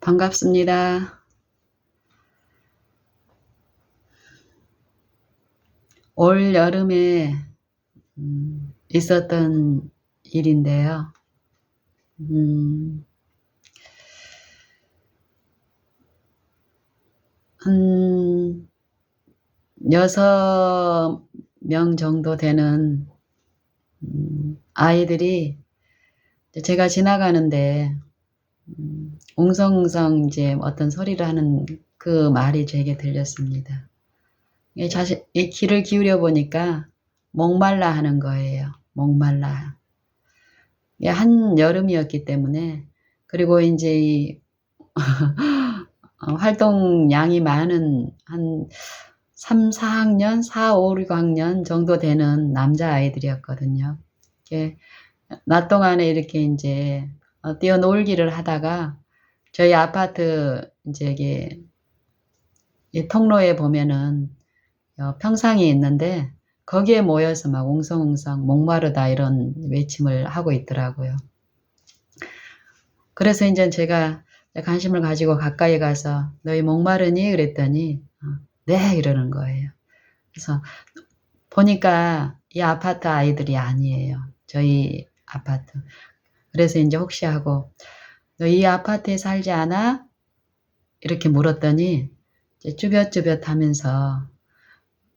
반갑습니다. 올 여름에 있었던 일인데요. 음 한 6명 정도 되는 아이들이 이제 제가 지나가는데 웅성웅성 인제 어떤 소리를 하는 그 말이 제게 들렸습니다. 이 자식 이 귀를 기울여 보니까 목말라 하는 거예요. 목말라. 이게 한여름이었기 때문에, 그리고 인제 이 활동량이 많은 한 3-4 학년, 4-5-6 학년 정도 되는 남자아이들이었거든요. 이렇게 낮 동안에 이렇게 인제 뛰어놀기를 하다가 저희 아파트 인제 이게 이 통로에 보면은 평상이 있는데 거기에 모여서 막 웅성웅성 "목마르다." 이런 외침을 하고 있더라고요. 그래서 인제 제가 관심을 가지고 가까이 가서 "너희 목마르니?" 그랬더니 "네." 이러는 거예요. 그래서 보니까 이 아파트 아이들이 아니에요, 저희 아파트. 그래서 인제 혹시 하고 "너 이 아파트에 살지 않아?" 이렇게 물었더니 이제 쭈뼛쭈뼛하면서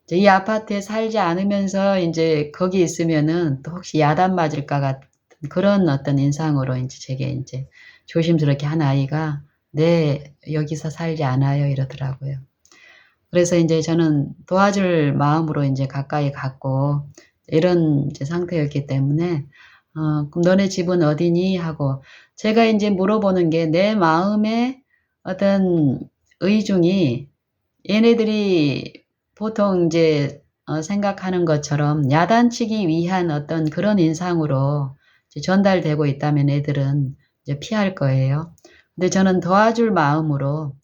이제 이 아파트에 살지 않으면서 인제 거기 있으면은 또 혹시 야단 맞을까 같은 그런 어떤 인상으로 인제 제게 인제 조심스럽게 한 아이가 "네. 여기서 살지 않아요." 이러더라고요. 그래서 인제 저는 도와줄 마음으로 인제 가까이 갔고, 이런 이제 상태였기 때문에 "그럼 너네 집은 어디니?" 하고 제가 인제 물어보는 게 내 마음의 어떤 의중이 얘네들이 보통 인제 생각하는 것처럼 야단치기 위한 어떤 그런 인상으로 이제 전달되고 있다면 애들은 이제 피할 거예요. 근데 저는 도와줄 마음으로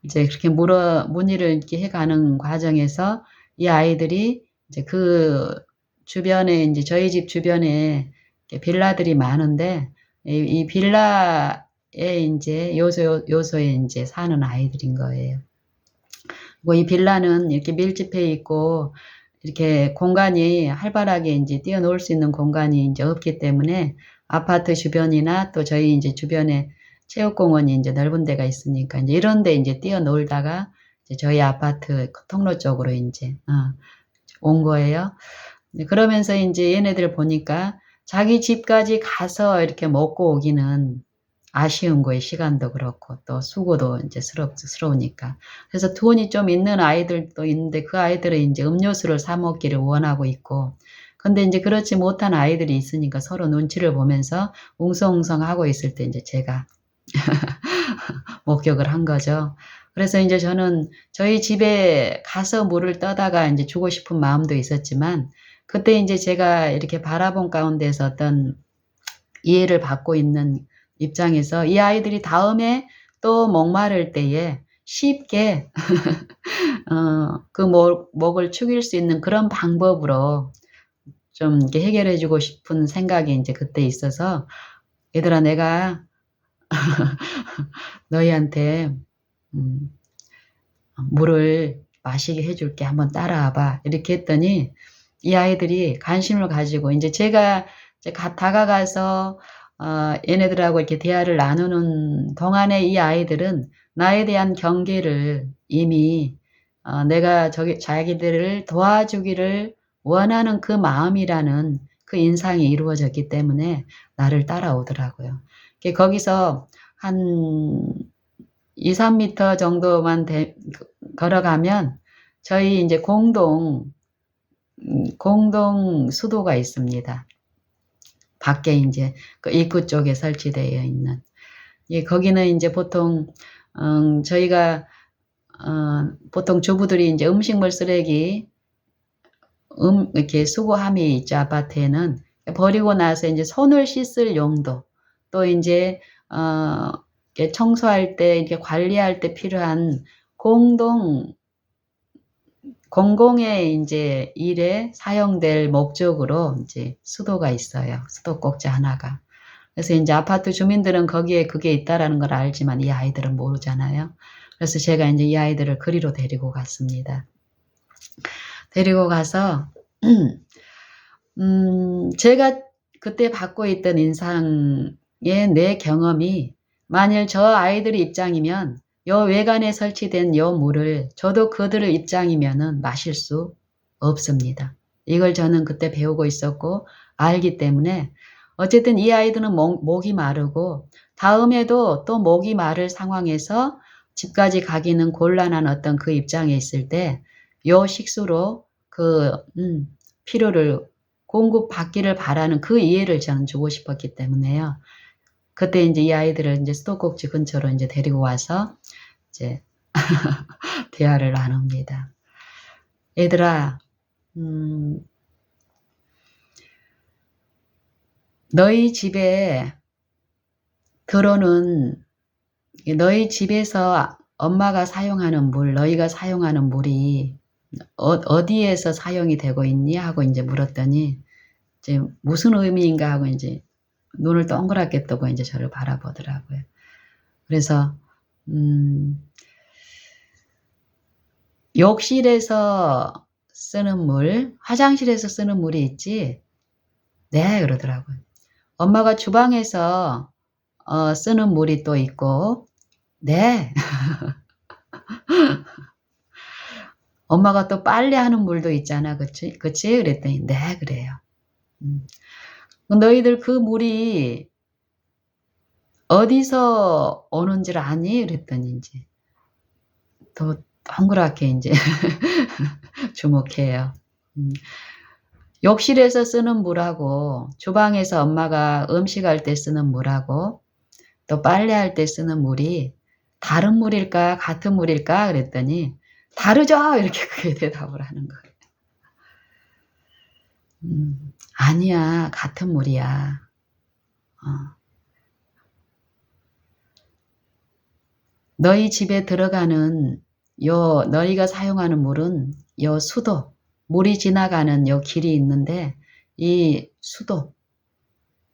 이제 그렇게 문의를 이렇게 해 가는 과정에서 이 아이들이 이제 그 주변에 인제 저희 집 주변에 이렇게 빌라들이 많은데 이 빌라에 인제 요소에 인제 사는 아이들인 거예요. 뭐 이 빌라는 이렇게 밀집해 있고 이렇게 공간이 활발하게 인제 뛰어놀 수 있는 공간이 인제 없기 때문에 아파트 주변이나 또 저희 인제 주변에 체육공원이 인제 넓은 데가 있으니까 인제 이런 데 인제 뛰어놀다가 이제 저희 아파트 그 통로 쪽으로 인제 온 거예요. 네, 그러면서 인제 얘네들 보니까 자기 집까지 가서 이렇게 먹고 오기는 아쉬운 거예요. 시간도 그렇고 또 수고도 인제 스러우니까. 그래서 돈이 좀 있는 아이들도 있는데 그 아이들은 인제 음료수를 사 먹기를 원하고 있고, 근데 인제 그렇지 못한 아이들이 있으니까 서로 눈치를 보면서 웅성웅성하고 있을 때 인제 제가 목격을 한 거죠. 그래서 인제 저는 저희 집에 가서 물을 떠다가 인제 주고 싶은 마음도 있었지만, 그때 인제 제가 이렇게 바라본 가운데서 어떤 이해를 받고 있는 입장에서 이 아이들이 다음에 또 목마를 때에 쉽게 그 목을 축일 수 있는 그런 방법으로 좀 이렇게 해결해 주고 싶은 생각이 인제 그때 있어서 "얘들아, 내가 너희한테 음 물을 마시게 해 줄게. 한번 따라와 봐." 이렇게 했더니 이 아이들이 관심을 가지고 인제 제가 이제 다가가서 얘네들하고 이렇게 대화를 나누는 동안에 이 아이들은 나에 대한 경계를 이미 내가 자기들을 도와주기를 원하는 그 마음이라는 그 인상이 이루어졌기 때문에 나를 따라오더라고요. 거기서 한 2-3 미터 정도만 걸어가면 저희 인제 공동 수도가 있습니다. 밖에 인제 그 입구 쪽에 설치되어 있는. 예, 거기는 인제 보통 저희가 보통 주부들이 인제 음식물 쓰레기 이렇게 수거함이 있죠, 아파트에는. 버리고 나서 인제 손을 씻을 용도, 또 인제 어 이렇게 청소할 때 이렇게 관리할 때 필요한 공동 공공의 인제 일에 사용될 목적으로 인제 수도가 있어요, 수도꼭지 하나가. 그래서 이제 아파트 주민들은 거기에 그게 있다라는 걸 알지만 이 아이들은 모르잖아요. 그래서 제가 이제 이 아이들을 그리로 데리고 갔습니다. 데리고 가서 제가 그때 받고 있던 인상의 내 경험이 만일 저 아이들 입장이면 요 외관에 설치된 요 물을 저도 그들의 입장이면은 마실 수 없습니다. 이걸 저는 그때 배우고 있었고 알기 때문에 어쨌든 이 아이들은 목이 마르고 다음에도 또 목이 마를 상황에서 집까지 가기는 곤란한 어떤 그 입장에 있을 때 요 식수로 그 필요를 공급받기를 바라는 그 이해를 저는 주고 싶었기 때문에요. 그때 이제 이 아이들을 이제 수도꼭지 근처로 이제 데리고 와서 이제 대화를 나눕니다. 얘들아, 너희 집에 들어오는 너희 집에서 엄마가 사용하는 물, 너희가 사용하는 물이 어디에서 사용이 되고 있니? 하고 이제 물었더니 이제 무슨 의미인가 하고 이제 눈을 동그랗게 뜨고 이제 저를 바라보더라고요. 그래서 욕실에서 쓰는 물, 화장실에서 쓰는 물이 있지? 네, 그러더라고요. 엄마가 주방에서 쓰는 물이 또 있고, 네. 엄마가 또 빨래하는 물도 있잖아, 그치? 그치? 그랬더니, 네, 그래요. 너희들 그 물이 어디서 오는지를 아니? 그랬더니 이제 더 동그랗게 이제 주목해요. 욕실에서 쓰는 물하고 주방에서 엄마가 음식할 때 쓰는 물하고 또 빨래할 때 쓰는 물이 다른 물일까 같은 물일까 그랬더니 다르죠 이렇게 그게 대답을 하는 거예요. 아니야 같은 물이야. 너희 집에 들어가는 너희가 사용하는 물은 요 수도 물이 지나가는 요 길이 있는데 이 수도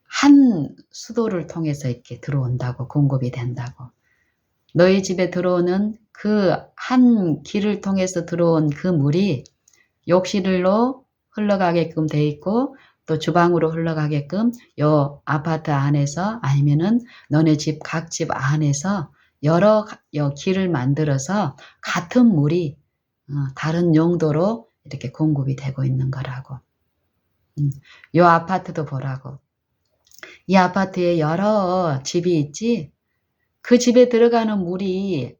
한 수도를 통해서 이렇게 들어온다고 공급이 된다고. 너희 집에 들어오는 그 한 길을 통해서 들어온 그 물이 욕실로 흘러가게끔 돼 있고 또 주방으로 흘러가게끔 요 아파트 안에서 아니면은 너네 집 각 집 안에서 여러 길을 만들어서 같은 물이 다른 용도로 이렇게 공급이 되고 있는 거라고. 요 아파트도 보라고. 이 아파트에 여러 집이 있지? 그 집에 들어가는 물이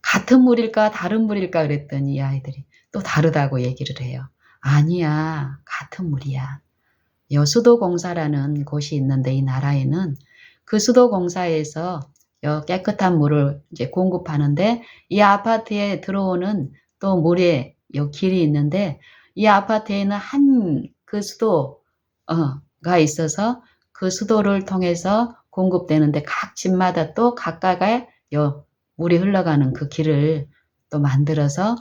같은 물일까 다른 물일까 그랬더니 이 아이들이 또 다르다고 얘기를 해요. 아니야 같은 물이야. 요 수도공사라는 곳이 있는데 이 나라에는 그 수도공사에서 요 깨끗한 물을 이제 공급하는데 이 아파트에 들어오는 또 물의 요 길이 있는데 이 아파트에는 한 그 수도가 있어서 그 수도를 통해서 공급되는데 각 집마다 또 각각의 요 물이 흘러가는 그 길을 또 만들어서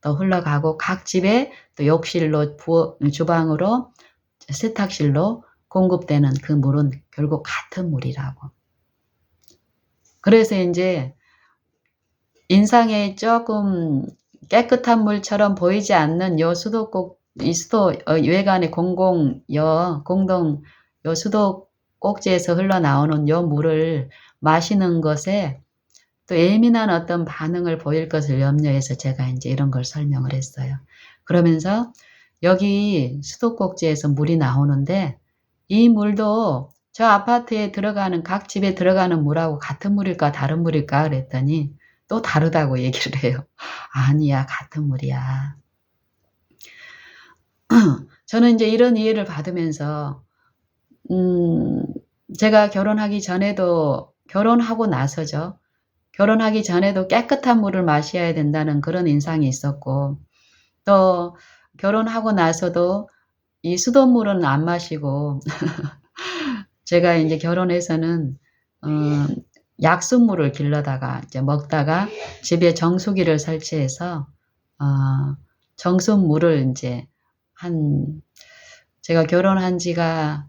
또 흘러가고 각 집에 또 욕실로 주방으로 세탁실로 공급되는 그 물은 결국 같은 물이라고. 그래서 이제 인상에 조금 깨끗한 물처럼 보이지 않는 이 수도 외관의 공동 요 수도 꼭지에서 흘러나오는 요 물을 마시는 것에 또 예민한 어떤 반응을 보일 것을 염려해서 제가 이제 이런 걸 설명을 했어요. 그러면서 여기 수도꼭지에서 물이 나오는데 이 물도 저 아파트에 들어가는 각 집에 들어가는 물하고 같은 물일까 다른 물일까 그랬더니 또 다르다고 얘기를 해요. 아니야 같은 물이야. 저는 이제 이런 이해를 받으면서 제가 결혼하기 전에도 결혼하고 나서죠. 결혼하기 전에도 깨끗한 물을 마셔야 된다는 그런 인상이 있었고 또 결혼하고 나서도 이 수돗물은 안 마시고 제가 이제 결혼해서는 약수물을 길러다가 이제 먹다가 집에 정수기를 설치해서 정수물을 이제 제가 결혼한 지가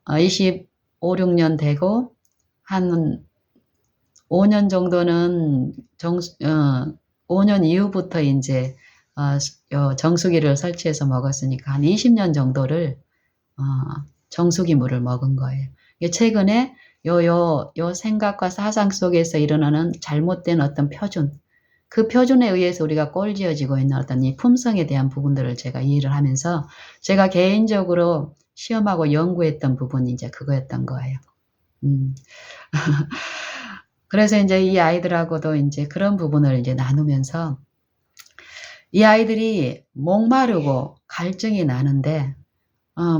25, 6년 되고 한 5년 정도는 5년 이후부터 이제 정수기를 설치해서 먹었으니까 한 20년 정도를 정수기 물을 먹은 거예요. 최근에 요 생각과 사상 속에서 일어나는 잘못된 어떤 표준, 그 표준에 의해서 우리가 꼴지어지고 있는 어떤 이 품성에 대한 부분들을 제가 이해를 하면서 제가 개인적으로 시험하고 연구했던 부분이 이제 그거였던 거예요. 그래서 이제 이 아이들하고도 이제 그런 부분을 이제 나누면서 이 아이들이 목마르고 갈증이 나는데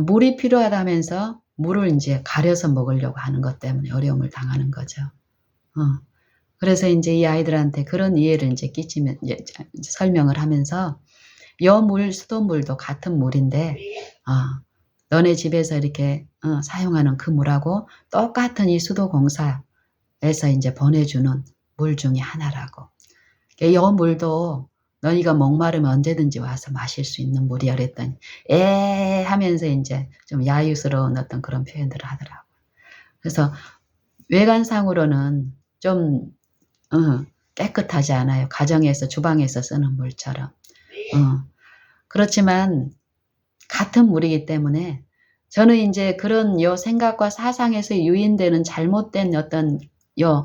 물이 필요하다면서 물을 이제 가려서 먹으려고 하는 것 때문에 어려움을 당하는 거죠. 그래서 이제 이 아이들한테 그런 이해를 이제 끼치면 이제 설명을 하면서 물, 수돗물도 같은 물인데 너네 집에서 이렇게 사용하는 그 물하고 똑같은 이 수도공사에서 이제 보내주는 물 중에 하나라고. 이 물도 너희가 목마르면 언제든지 와서 마실 수 있는 물이야 그랬더니 하면서 이제 좀 야유스러운 어떤 그런 표현들을 하더라고요. 그래서 외관상으로는 좀 깨끗하지 않아요. 가정에서 주방에서 쓰는 물처럼. 그렇지만 같은 물이기 때문에 저는 이제 그런 생각과 사상에서 유인되는 잘못된 어떤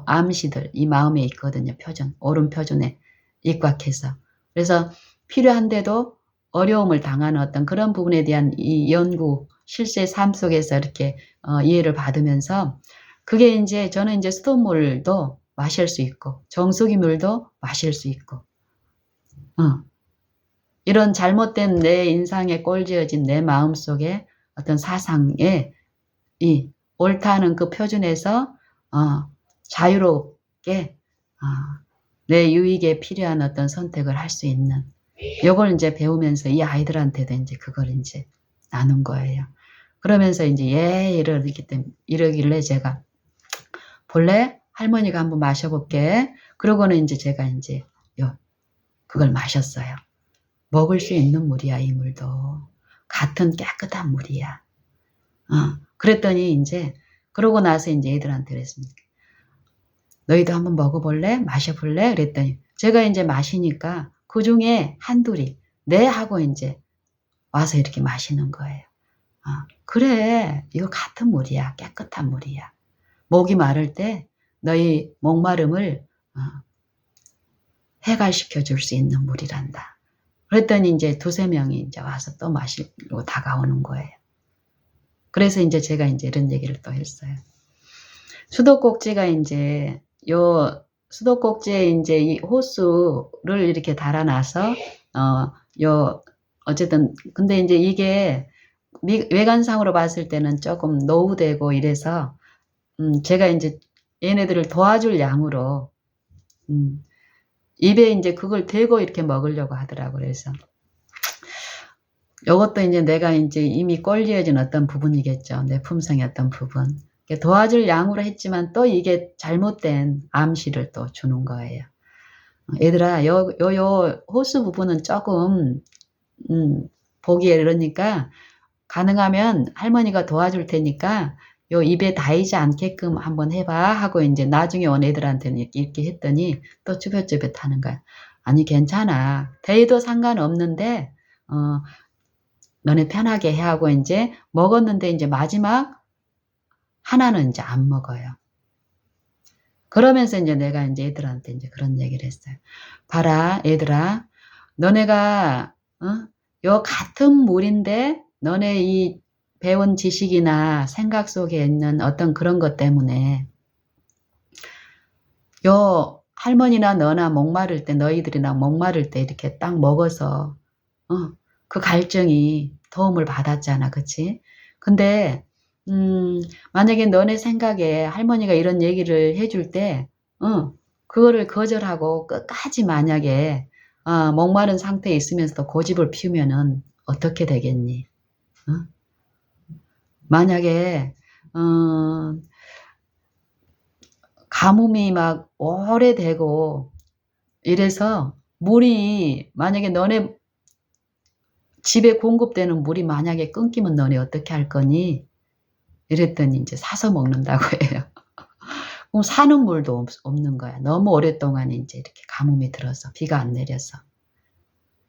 암시들 이 마음에 있거든요. 표준, 옳은 표준에 입각해서. 그래서 필요한데도 어려움을 당하는 어떤 그런 부분에 대한 이 연구, 실제 삶 속에서 이렇게 이해를 받으면서 그게 이제 저는 이제 수돗물도 마실 수 있고 정수기 물도 마실 수 있고 이런 잘못된 내 인상에 꼴지어진 내 마음속에 어떤 사상에 이 옳다는 그 표준에서 자유롭게 내 유익에 필요한 어떤 선택을 할 수 있는 요걸 이제 배우면서 이 아이들한테도 이제 그걸 이제 나눈 거예요. 그러면서 이제 이러길래 제가 본래 할머니가 한번 마셔볼게. 그러고는 이제 제가 이제 그걸 마셨어요. 먹을 수 있는 물이야, 이 물도. 같은 깨끗한 물이야. 그랬더니 이제 그러고 나서 이제 애들한테 그랬습니다. 너희도 한번 먹어볼래? 마셔볼래? 그랬더니 제가 이제 마시니까 그 중에 한둘이 네 하고 이제 와서 이렇게 마시는 거예요. 그래, 이거 같은 물이야. 깨끗한 물이야. 목이 마를 때 너희 목마름을 해갈시켜 줄 수 있는 물이란다. 그랬더니 이제 두세 명이 이제 와서 또 마시려고 다가오는 거예요. 그래서 이제 제가 이제 이런 얘기를 또 했어요. 수도꼭지가 이제 수도꼭지에 이제 이 호수를 이렇게 달아놔서 어쨌든 근데 이제 이게 외관상으로 봤을 때는 조금 노후되고 이래서 제가 이제 얘네들을 도와줄 양으로 입에 이제 그걸 대고 이렇게 먹으려고 하더라고요. 그래서 이것도 이제 내가 이제 이미 꼴리어진 어떤 부분이겠죠. 내 품성의 어떤 부분. 도와줄 양으로 했지만 또 이게 잘못된 암시를 또 주는 거예요. 얘들아, 요 호수 부분은 조금, 보기에 그러니까 가능하면 할머니가 도와줄 테니까 요 입에 닿이지 않게끔 한번 해봐 하고 이제 나중에 온 애들한테는 이렇게 했더니 또 쭈뼛쭈뼛 하는 거야. 아니, 괜찮아. 대도 상관없는데, 너네 편하게 해 하고 이제 먹었는데 이제 마지막 하나는 이제 안 먹어요. 그러면서 이제 내가 이제 애들한테 이제 그런 얘기를 했어요. 봐라, 얘들아. 너네가, 요 같은 물인데 너네 이 배운 지식이나 생각 속에 있는 어떤 그런 것 때문에 요 할머니나 너나 목마를 때 너희들이나 목마를 때 이렇게 딱 먹어서 그 갈증이 도움을 받았잖아. 그치? 근데 만약에 너네 생각에 할머니가 이런 얘기를 해줄 때 그거를 거절하고 끝까지 만약에 목마른 상태에 있으면서도 고집을 피우면은 어떻게 되겠니? 만약에 가뭄이 막 오래되고 이래서 물이 만약에 너네 집에 공급되는 물이 만약에 끊기면 너네 어떻게 할 거니? 이랬더니 이제 사서 먹는다고 해요. 그럼 사는 물도 없는 거야. 너무 오랫동안 이제 이렇게 가뭄이 들어서 비가 안 내려서.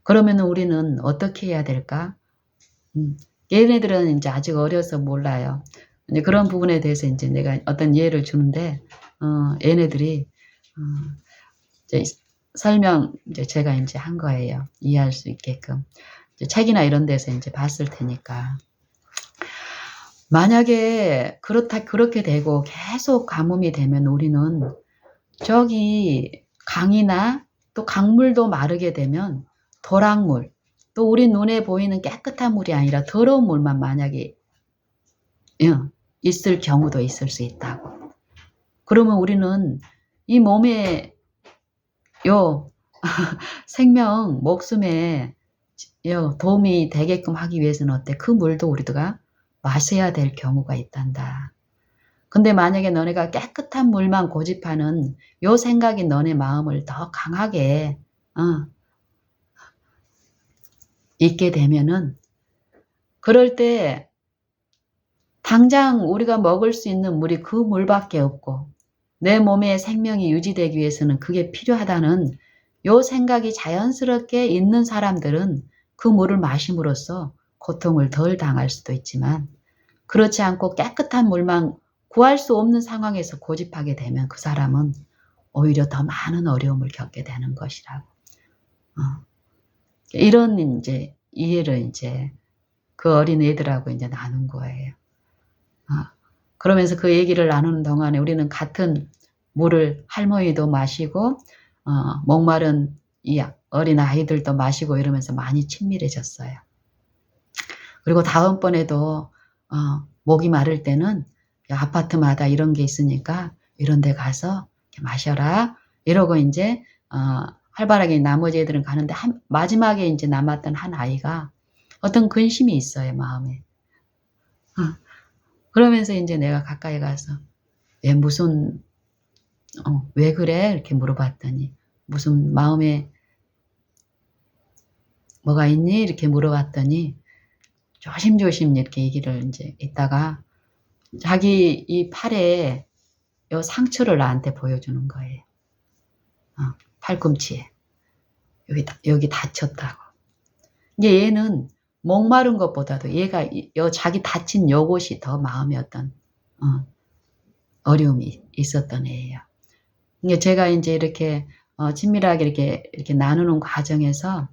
그러면은 우리는 어떻게 해야 될까? 얘네들은 이제 아직 어려서 몰라요. 이제 그런 부분에 대해서 이제 내가 어떤 예를 주는데, 얘네들이, 이제 설명, 이제 제가 이제 한 거예요. 이해할 수 있게끔. 이제 책이나 이런 데서 이제 봤을 테니까. 만약에 그렇게 되고 계속 가뭄이 되면 우리는 저기 강이나 또 강물도 마르게 되면 도락물, 또 우리 눈에 보이는 깨끗한 물이 아니라 더러운 물만 만약에 있을 경우도 있을 수 있다고. 그러면 우리는 이 몸에 생명, 목숨에 도움이 되게끔 하기 위해서는 어때? 그 물도 우리가 마셔야 될 경우가 있단다. 근데 만약에 너네가 깨끗한 물만 고집하는 요 생각이 너네 마음을 더 강하게 있게 되면은, 그럴 때 당장 우리가 먹을 수 있는 물이 그 물밖에 없고 내 몸의 생명이 유지되기 위해서는 그게 필요하다는 요 생각이 자연스럽게 있는 사람들은 그 물을 마심으로써 고통을 덜 당할 수도 있지만, 그렇지 않고 깨끗한 물만 구할 수 없는 상황에서 고집하게 되면 그 사람은 오히려 더 많은 어려움을 겪게 되는 것이라고. 이런 이제 이해를 이제 그 어린 애들하고 이제 나눈 거예요. 그러면서 그 얘기를 나누는 동안에 우리는 같은 물을 할머니도 마시고, 목마른 이 어린 아이들도 마시고 이러면서 많이 친밀해졌어요. 그리고 다음번에도, 목이 마를 때는 아파트마다 이런 게 있으니까 이런 데 가서 마셔라. 이러고 이제, 활발하게 나머지 애들은 가는데 마지막에 이제 남았던 한 아이가 어떤 근심이 있어요, 마음에. 그러면서 이제 내가 가까이 가서 왜 그래? 이렇게 물어봤더니 무슨 마음에 뭐가 있니? 이렇게 물어봤더니 조심조심 이렇게 얘기를 이제 있다가 자기 이 팔에 요 상처를 나한테 보여주는 거예요. 팔꿈치에. 여기 다쳤다고. 이제 얘는 목마른 것보다도 얘가 자기 다친 요것이 더 마음에 어떤, 어려움이 있었던 애예요. 제가 이제 이렇게, 친밀하게 이렇게 나누는 과정에서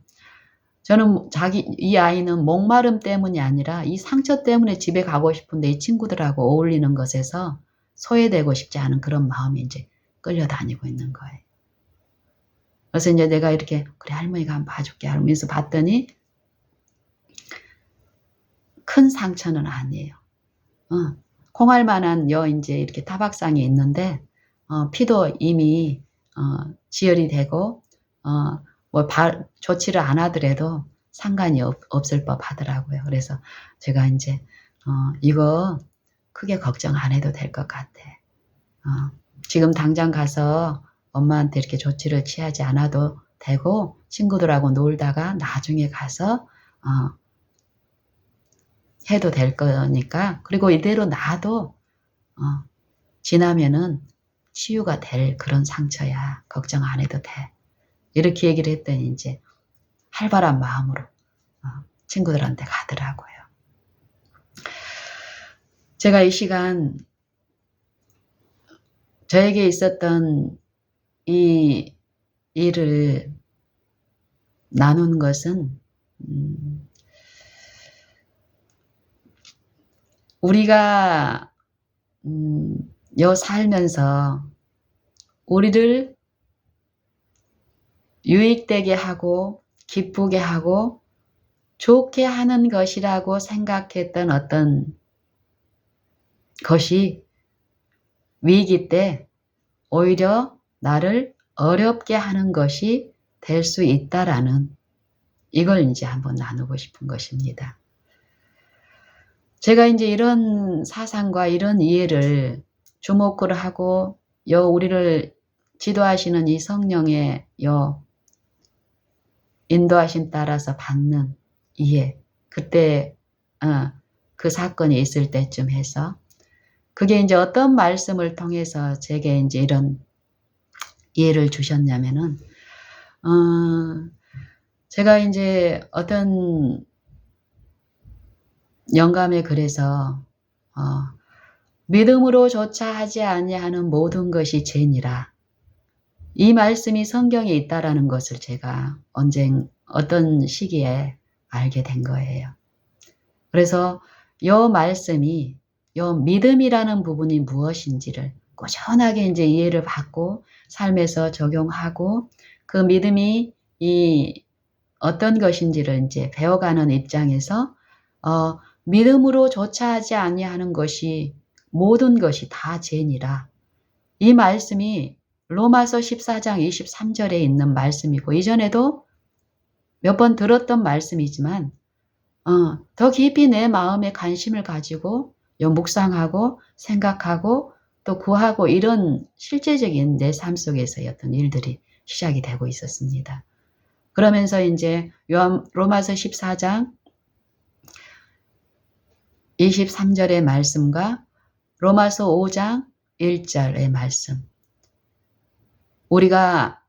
저는 이 아이는 목마름 때문이 아니라 이 상처 때문에 집에 가고 싶은데 이 친구들하고 어울리는 것에서 소외되고 싶지 않은 그런 마음이 이제 끌려다니고 있는 거예요. 그래서 이제 내가 이렇게, 그래, 할머니가 한번 봐줄게 하면서 봤더니 큰 상처는 아니에요. 콩알만한 이제 이렇게 타박상이 있는데, 피도 이미, 지혈이 되고, 조치를 안 하더라도 상관이 없을 법 하더라고요. 그래서 제가 이제, 이거 크게 걱정 안 해도 될 것 같아. 지금 당장 가서 엄마한테 이렇게 조치를 취하지 않아도 되고, 친구들하고 놀다가 나중에 가서, 해도 될 거니까, 그리고 이대로 놔도, 지나면은 치유가 될 그런 상처야. 걱정 안 해도 돼. 이렇게 얘기를 했더니 이제 활발한 마음으로 친구들한테 가더라고요. 제가 이 시간 저에게 있었던 이 일을 나눈 것은, 우리가 살면서 우리를 유익되게 하고 기쁘게 하고 좋게 하는 것이라고 생각했던 어떤 것이 위기 때 오히려 나를 어렵게 하는 것이 될 수 있다라는, 이걸 이제 한번 나누고 싶은 것입니다. 제가 이제 이런 사상과 이런 이해를 주목을 하고 우리를 지도하시는 이 성령의 인도하심 따라서 받는 이해, 그때 그 사건이 있을 때쯤 해서 그게 이제 어떤 말씀을 통해서 제게 이제 이런 이해를 주셨냐면은, 제가 이제 어떤 영감에 그래서, 믿음으로조차 하지 아니하는 모든 것이 죄니라. 이 말씀이 성경에 있다라는 것을 제가 어떤 시기에 알게 된 거예요. 그래서 요 말씀이, 요 믿음이라는 부분이 무엇인지를 꾸준하게 이제 이해를 받고 삶에서 적용하고 그 믿음이 어떤 것인지를 이제 배워가는 입장에서, 믿음으로조차 하지 아니하는 것이 모든 것이 다 죄니라. 이 말씀이 로마서 14장 23절에 있는 말씀이고 이전에도 몇 번 들었던 말씀이지만 더 깊이 내 마음에 관심을 가지고 묵상하고 생각하고 또 구하고 이런 실제적인 내 삶 속에서의 어떤 일들이 시작이 되고 있었습니다. 그러면서 이제 로마서 14장 23절의 말씀과 로마서 5장 1절의 말씀, 우리가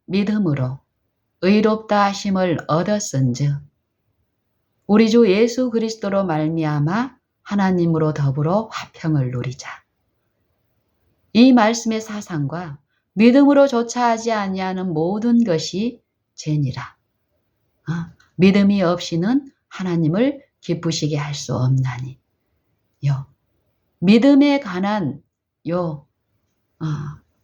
믿음으로 의롭다 하심을 얻었은즉 우리 주 예수 그리스도로 말미암아 하나님으로 더불어 화평을 누리자. 이 말씀의 사상과 믿음으로조차 하지 아니하는 모든 것이 죄니라. 믿음이 없이는 하나님을 기쁘시게 할 수 없나니. 믿음에 관한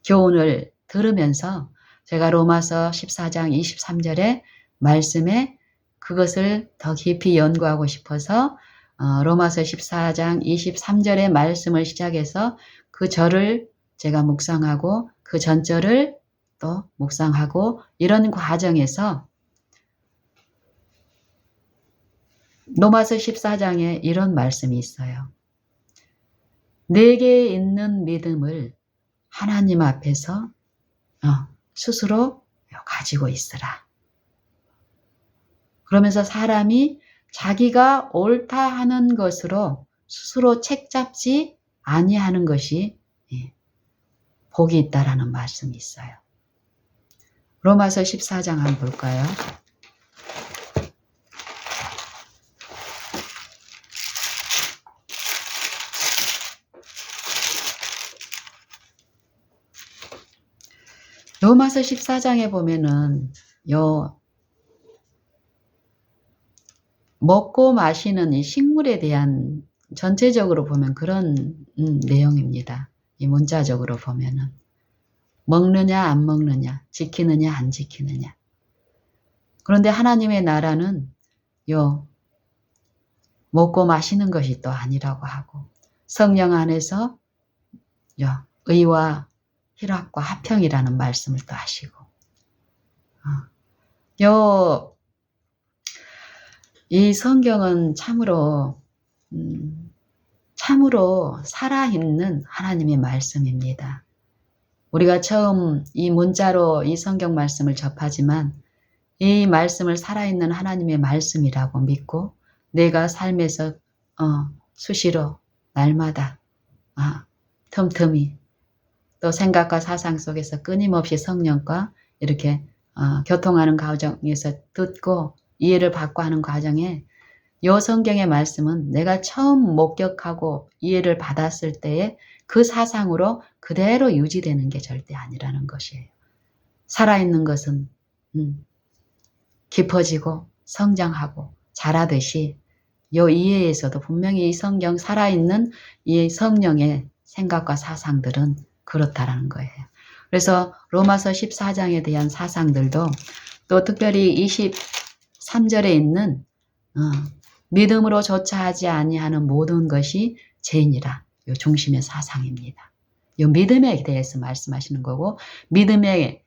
교훈을 들으면서 제가 로마서 14장 23절의 말씀에 그것을 더 깊이 연구하고 싶어서 로마서 14장 23절의 말씀을 시작해서 그 절을 제가 묵상하고 그 전절을 또 묵상하고 이런 과정에서 로마서 14장에 이런 말씀이 있어요. 내게 있는 믿음을 하나님 앞에서 스스로 가지고 있으라. 그러면서 사람이 자기가 옳다 하는 것으로 스스로 책잡지 아니하는 것이 복이 있다라는 말씀이 있어요. 로마서 14장 한번 볼까요? 로마서 14장에 보면은 먹고 마시는 이 식물에 대한 전체적으로 보면 그런 내용입니다. 이 문자적으로 보면은 먹느냐 안 먹느냐, 지키느냐 안 지키느냐. 그런데 하나님의 나라는 먹고 마시는 것이 또 아니라고 하고 성령 안에서 의와 희락과 화평이라는 말씀을 또 하시고 이 성경은 참으로 살아있는 하나님의 말씀입니다. 우리가 처음 이 문자로 이 성경 말씀을 접하지만 이 말씀을 살아있는 하나님의 말씀이라고 믿고 내가 삶에서 수시로 날마다 틈틈이 또 생각과 사상 속에서 끊임없이 성령과 이렇게 교통하는 과정에서 듣고 이해를 받고 하는 과정에 이 성경의 말씀은 내가 처음 목격하고 이해를 받았을 때에 그 사상으로 그대로 유지되는 게 절대 아니라는 것이에요. 살아있는 것은 깊어지고 성장하고 자라듯이 이 이해에서도 분명히 이 성경 살아있는 이 성령의 생각과 사상들은 그렇다라는 거예요. 그래서 로마서 14장에 대한 사상들도 또 특별히 23절에 있는 믿음으로조차 하지 아니하는 모든 것이 죄니라. 요 중심의 사상입니다. 요 믿음에 대해서 말씀하시는 거고 믿음의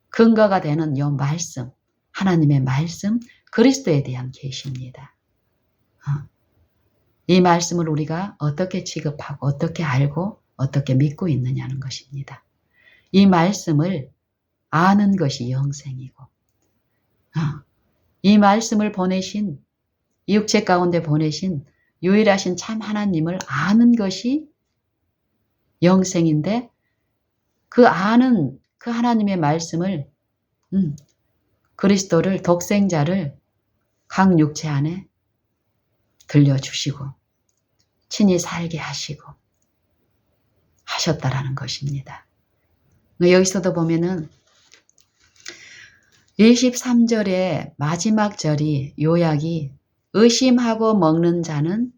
근거가 되는 요 말씀, 하나님의 말씀, 그리스도에 대한 계시입니다. 이 말씀을 우리가 어떻게 취급하고 어떻게 알고 어떻게 믿고 있느냐는 것입니다. 이 말씀을 아는 것이 영생이고 이 말씀을 보내신 이 육체 가운데 보내신 유일하신 참 하나님을 아는 것이 영생인데 그 아는 그 하나님의 말씀을 그리스도를 독생자를 각 육체 안에 들려주시고 친히 살게 하시고 하셨다라는 것입니다. 여기서도 보면은 23절의 마지막 절이 요약이 의심하고 먹는 자는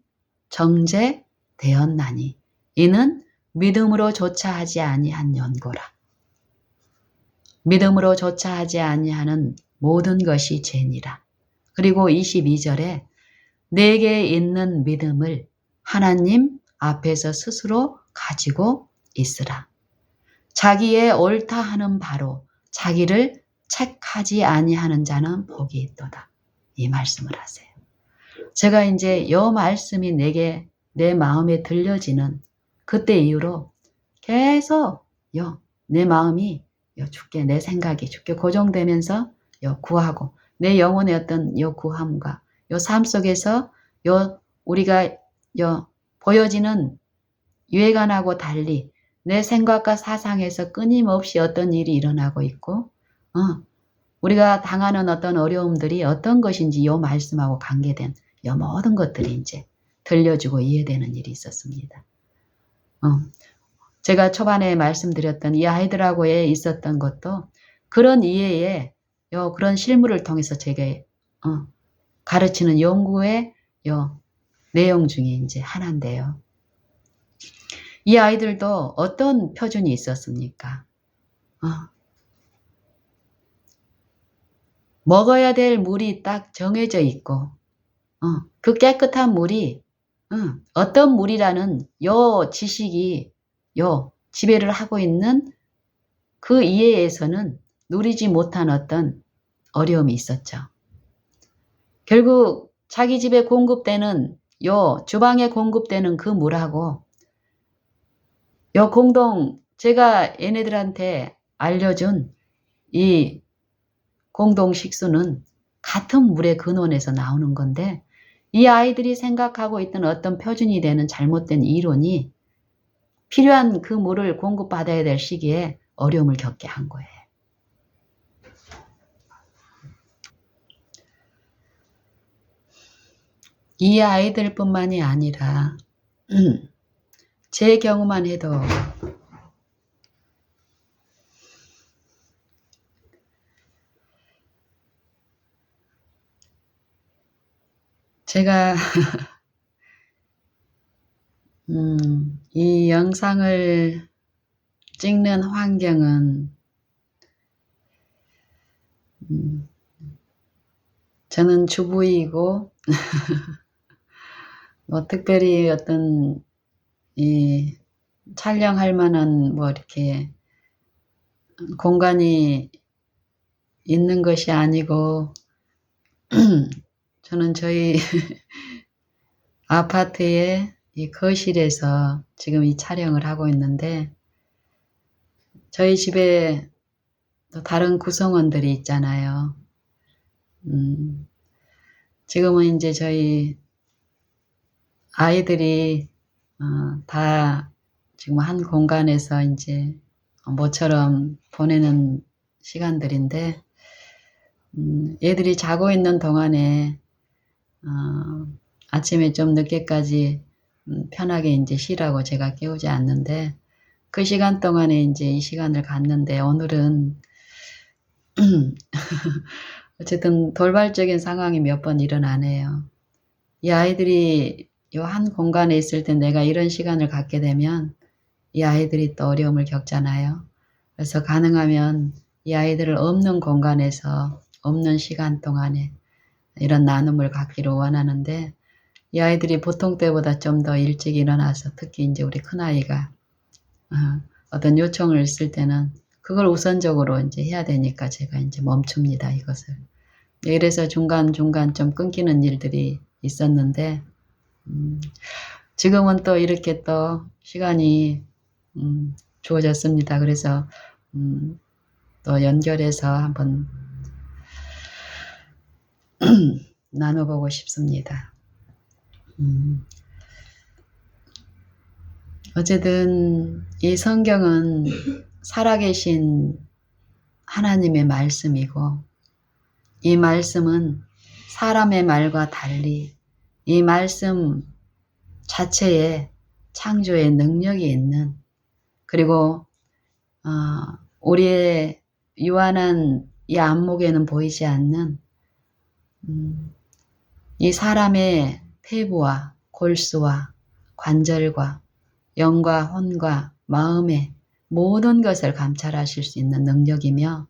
정죄되었나니 이는 믿음으로 조차 하지 아니한 연고라. 믿음으로 조차 하지 아니하는 모든 것이 죄니라. 그리고 22절에 내게 있는 믿음을 하나님 앞에서 스스로 가지고 있으라. 자기의 옳다 하는 바로 자기를 책하지 아니하는 자는 복이 있도다. 이 말씀을 하세요. 제가 이제 이 말씀이 내 마음에 들려지는 그때 이후로 계속 내 마음이 주께 내 생각이 주께 고정되면서 구하고 내 영혼의 어떤 구함과 삶 속에서 우리가 보여지는 유해관하고 달리 내 생각과 사상에서 끊임없이 어떤 일이 일어나고 있고 우리가 당하는 어떤 어려움들이 어떤 것인지 이 말씀하고 관계된 이 모든 것들이 이제 들려주고 이해되는 일이 있었습니다. 제가 초반에 말씀드렸던 이 아이들하고의 있었던 것도 그런 이해에 그런 실물을 통해서 제게 가르치는 연구의 내용 중에 이제 하나인데요. 이 아이들도 어떤 표준이 있었습니까? 먹어야 될 물이 딱 정해져 있고 그 깨끗한 물이 어떤 물이라는 지식이 지배를 하고 있는 그 이해에서는 누리지 못한 어떤 어려움이 있었죠. 결국 자기 집에 공급되는 주방에 공급되는 그 물하고 제가 얘네들한테 알려준 이 공동 식수는 같은 물의 근원에서 나오는 건데 이 아이들이 생각하고 있던 어떤 표준이 되는 잘못된 이론이 필요한 그 물을 공급받아야 될 시기에 어려움을 겪게 한 거예요. 이 아이들뿐만이 아니라 제 경우만 해도 제가 이 영상을 찍는 환경은 저는 주부이고 특별히 어떤 촬영할 만한 이렇게 공간이 있는 것이 아니고 저는 저희 아파트의 이 거실에서 지금 이 촬영을 하고 있는데 저희 집에 또 다른 구성원들이 있잖아요. 지금은 이제 저희 아이들이 다 지금 한 공간에서 이제 모처럼 보내는 시간들인데 얘들이 자고 있는 동안에 아침에 좀 늦게까지 편하게 이제 쉬라고 제가 깨우지 않는데 그 시간 동안에 이제 이 시간을 갖는데 오늘은 어쨌든 돌발적인 상황이 몇 번 일어나네요. 이 아이들이 이 한 공간에 있을 때 내가 이런 시간을 갖게 되면 이 아이들이 또 어려움을 겪잖아요. 그래서 가능하면 이 아이들을 없는 공간에서 없는 시간 동안에 이런 나눔을 갖기를 원하는데 이 아이들이 보통 때보다 좀 더 일찍 일어나서 특히 이제 우리 큰아이가 어떤 요청을 있을 때는 그걸 우선적으로 이제 해야 되니까 제가 이제 멈춥니다, 이것을. 이래서 중간중간 좀 끊기는 일들이 있었는데, 지금은 또 이렇게 또 시간이, 주어졌습니다. 그래서, 또 연결해서 한번 나눠보고 싶습니다. 어쨌든 이 성경은 살아계신 하나님의 말씀이고, 이 말씀은 사람의 말과 달리 이 말씀 자체에 창조의 능력이 있는, 그리고 우리의 유한한 이 안목에는 보이지 않는 이 사람의 폐부와 골수와 관절과 영과 혼과 마음의 모든 것을 감찰하실 수 있는 능력이며,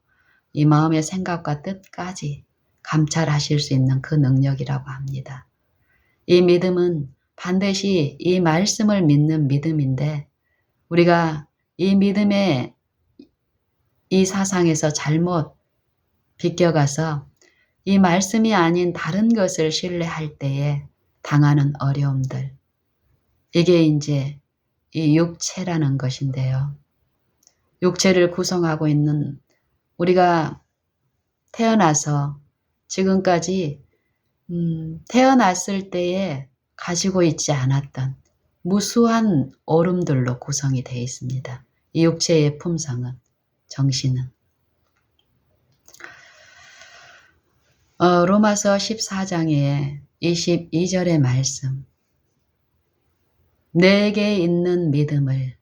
이 마음의 생각과 뜻까지 감찰하실 수 있는 그 능력이라고 합니다. 이 믿음은 반드시 이 말씀을 믿는 믿음인데, 우리가 이 믿음의 이 사상에서 잘못 비껴가서 이 말씀이 아닌 다른 것을 신뢰할 때에 당하는 어려움들, 이게 이제 이 육체라는 것인데요. 육체를 구성하고 있는 우리가 태어나서 지금까지 태어났을 때에 가지고 있지 않았던 무수한 오름들로 구성이 되어 있습니다. 이 육체의 품성은, 정신은. 로마서 14장의 22절의 말씀, 내게 있는 믿음을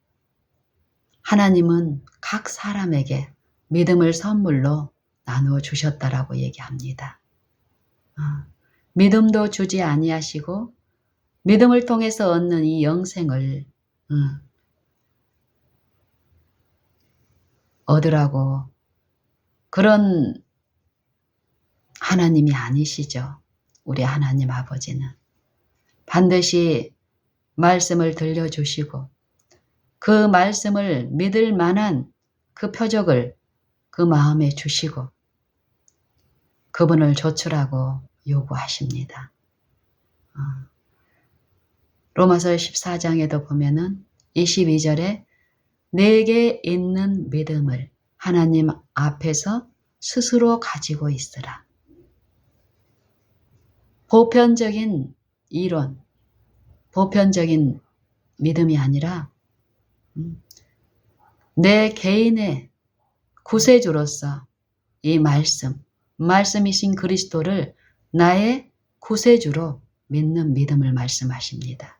하나님은 각 사람에게 믿음을 선물로 나누어 주셨다라고 얘기합니다. 믿음도 주지 아니하시고 믿음을 통해서 얻는 이 영생을 얻으라고, 그런 하나님이 아니시죠. 우리 하나님 아버지는 반드시 말씀을 들려주시고 그 말씀을 믿을 만한 그 표적을 그 마음에 주시고 그분을 조출하고 요구하십니다. 로마서 14장에도 보면은 22절에 내게 있는 믿음을 하나님 앞에서 스스로 가지고 있으라. 보편적인 이론, 보편적인 믿음이 아니라 내 개인의 구세주로서 이 말씀이신 그리스도를 나의 구세주로 믿는 믿음을 말씀하십니다.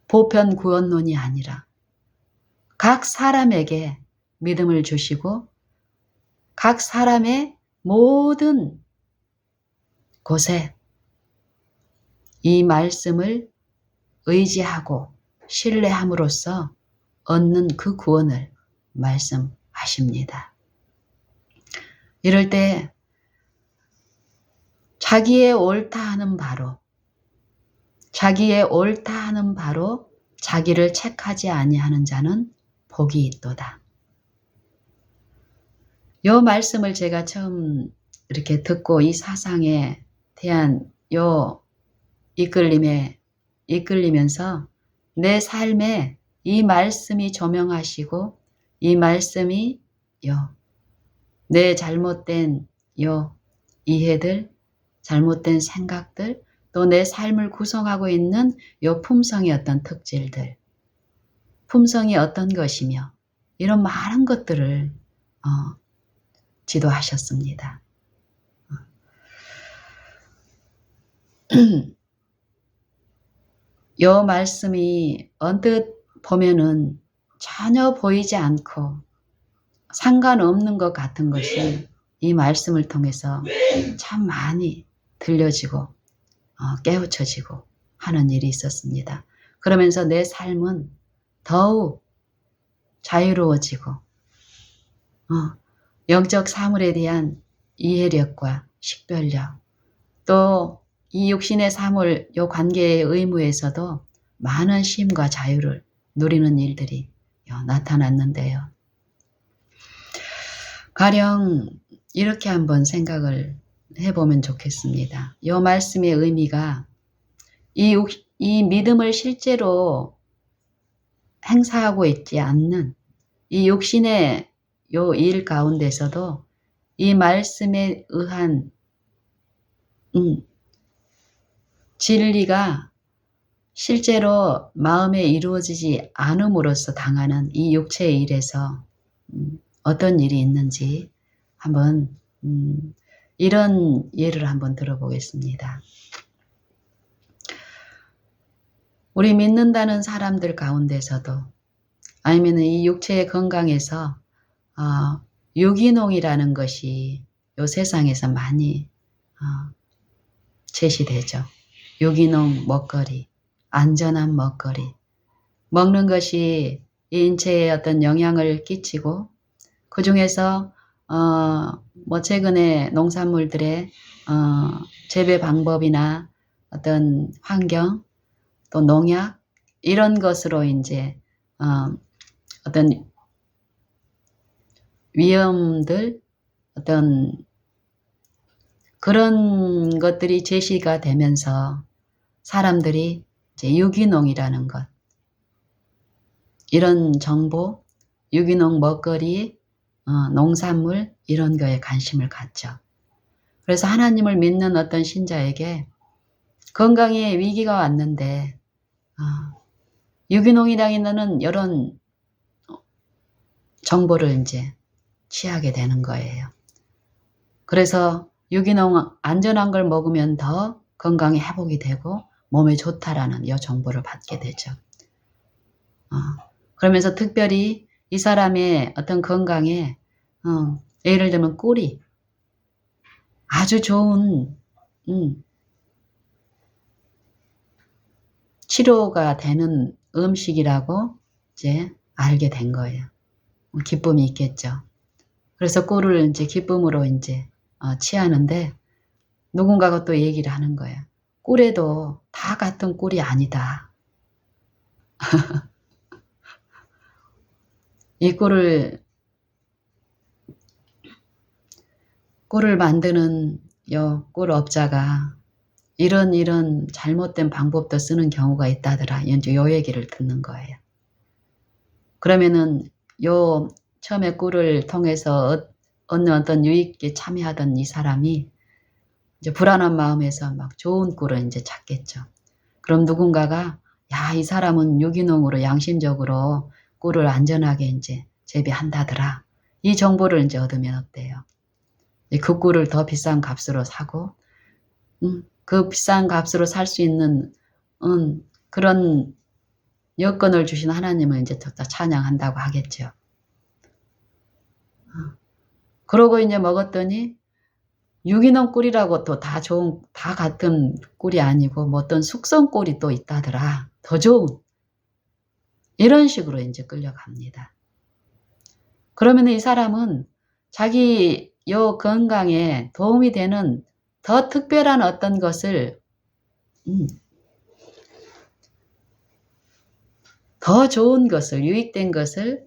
보편 구원론이 아니라 각 사람에게 믿음을 주시고 각 사람의 모든 곳에 이 말씀을 의지하고 신뢰함으로써 얻는 그 구원을 말씀하십니다. 이럴 때 자기의 옳다 하는 바로, 자기의 옳다 하는 바로 자기를 책하지 아니하는 자는 복이 있도다. 이 말씀을 제가 처음 이렇게 듣고 이 사상에 대한 요 이끌리면서 내 삶에 이 말씀이 조명하시고 이 말씀이 내 잘못된 이해들, 잘못된 생각들, 또 내 삶을 구성하고 있는 품성의 어떤 특질들, 품성이 어떤 것이며 이런 많은 것들을 지도하셨습니다. 이 말씀이 언뜻 보면은 전혀 보이지 않고 상관없는 것 같은 것이 이 말씀을 통해서 참 많이 들려지고 깨우쳐지고 하는 일이 있었습니다. 그러면서 내 삶은 더욱 자유로워지고 영적 사물에 대한 이해력과 식별력, 또 이 육신의 사물 요 관계의 의무에서도 많은 쉼과 자유를 누리는 일들이 나타났는데요. 가령 이렇게 한번 생각을 해보면 좋겠습니다. 이 말씀의 의미가 이 믿음을 실제로 행사하고 있지 않는 이 육신의 요 일 가운데서도 이 말씀에 의한 진리가 실제로 마음에 이루어지지 않음으로써 당하는 이 육체의 일에서 어떤 일이 있는지 한번 이런 예를 한번 들어보겠습니다. 우리 믿는다는 사람들 가운데서도 아니면 이 육체의 건강에서 유기농이라는 것이 이 세상에서 많이 제시되죠. 유기농 먹거리, 안전한 먹거리, 먹는 것이 인체에 어떤 영향을 끼치고 그 중에서 뭐 최근에 농산물들의 재배 방법이나 어떤 환경 또 농약 이런 것으로 이제 어떤 위험들 어떤 그런 것들이 제시가 되면서 사람들이 이제 유기농이라는 것, 이런 정보, 유기농 먹거리, 농산물 이런 거에 관심을 갖죠. 그래서 하나님을 믿는 어떤 신자에게 건강에 위기가 왔는데 유기농이라는 이런 정보를 이제 취하게 되는 거예요. 그래서 유기농 안전한 걸 먹으면 더 건강에 회복이 되고 몸에 좋다라는 이 정보를 받게 되죠. 그러면서 특별히 이 사람의 어떤 건강에 예를 들면 꿀이 아주 좋은 치료가 되는 음식이라고 이제 알게 된 거예요. 기쁨이 있겠죠. 그래서 꿀을 이제 기쁨으로 이제 취하는데 누군가가 또 얘기를 하는 거예요. 꿀에도 다 같은 꿀이 아니다. 이 꿀을 만드는 요 꿀업자가 이런 잘못된 방법도 쓰는 경우가 있다더라. 이제 요 얘기를 듣는 거예요. 그러면은 요 처음에 꿀을 통해서 얻는 어떤 유익에 참여하던 이 사람이 이제 불안한 마음에서 막 좋은 꿀을 이제 찾겠죠. 그럼 누군가가 야, 이 사람은 유기농으로 양심적으로 꿀을 안전하게 이제 재배한다더라. 이 정보를 이제 얻으면 어때요? 그 꿀을 더 비싼 값으로 사고, 그 비싼 값으로 살 수 있는 그런 여건을 주신 하나님을 이제 더 찬양한다고 하겠죠. 그러고 이제 먹었더니 유기농 꿀이라고 또 다 같은 꿀이 아니고 뭐 어떤 숙성 꿀이 또 있다더라. 더 좋은. 이런 식으로 이제 끌려갑니다. 그러면 이 사람은 자기 요 건강에 도움이 되는 더 특별한 어떤 것을 더 좋은 것을 유익된 것을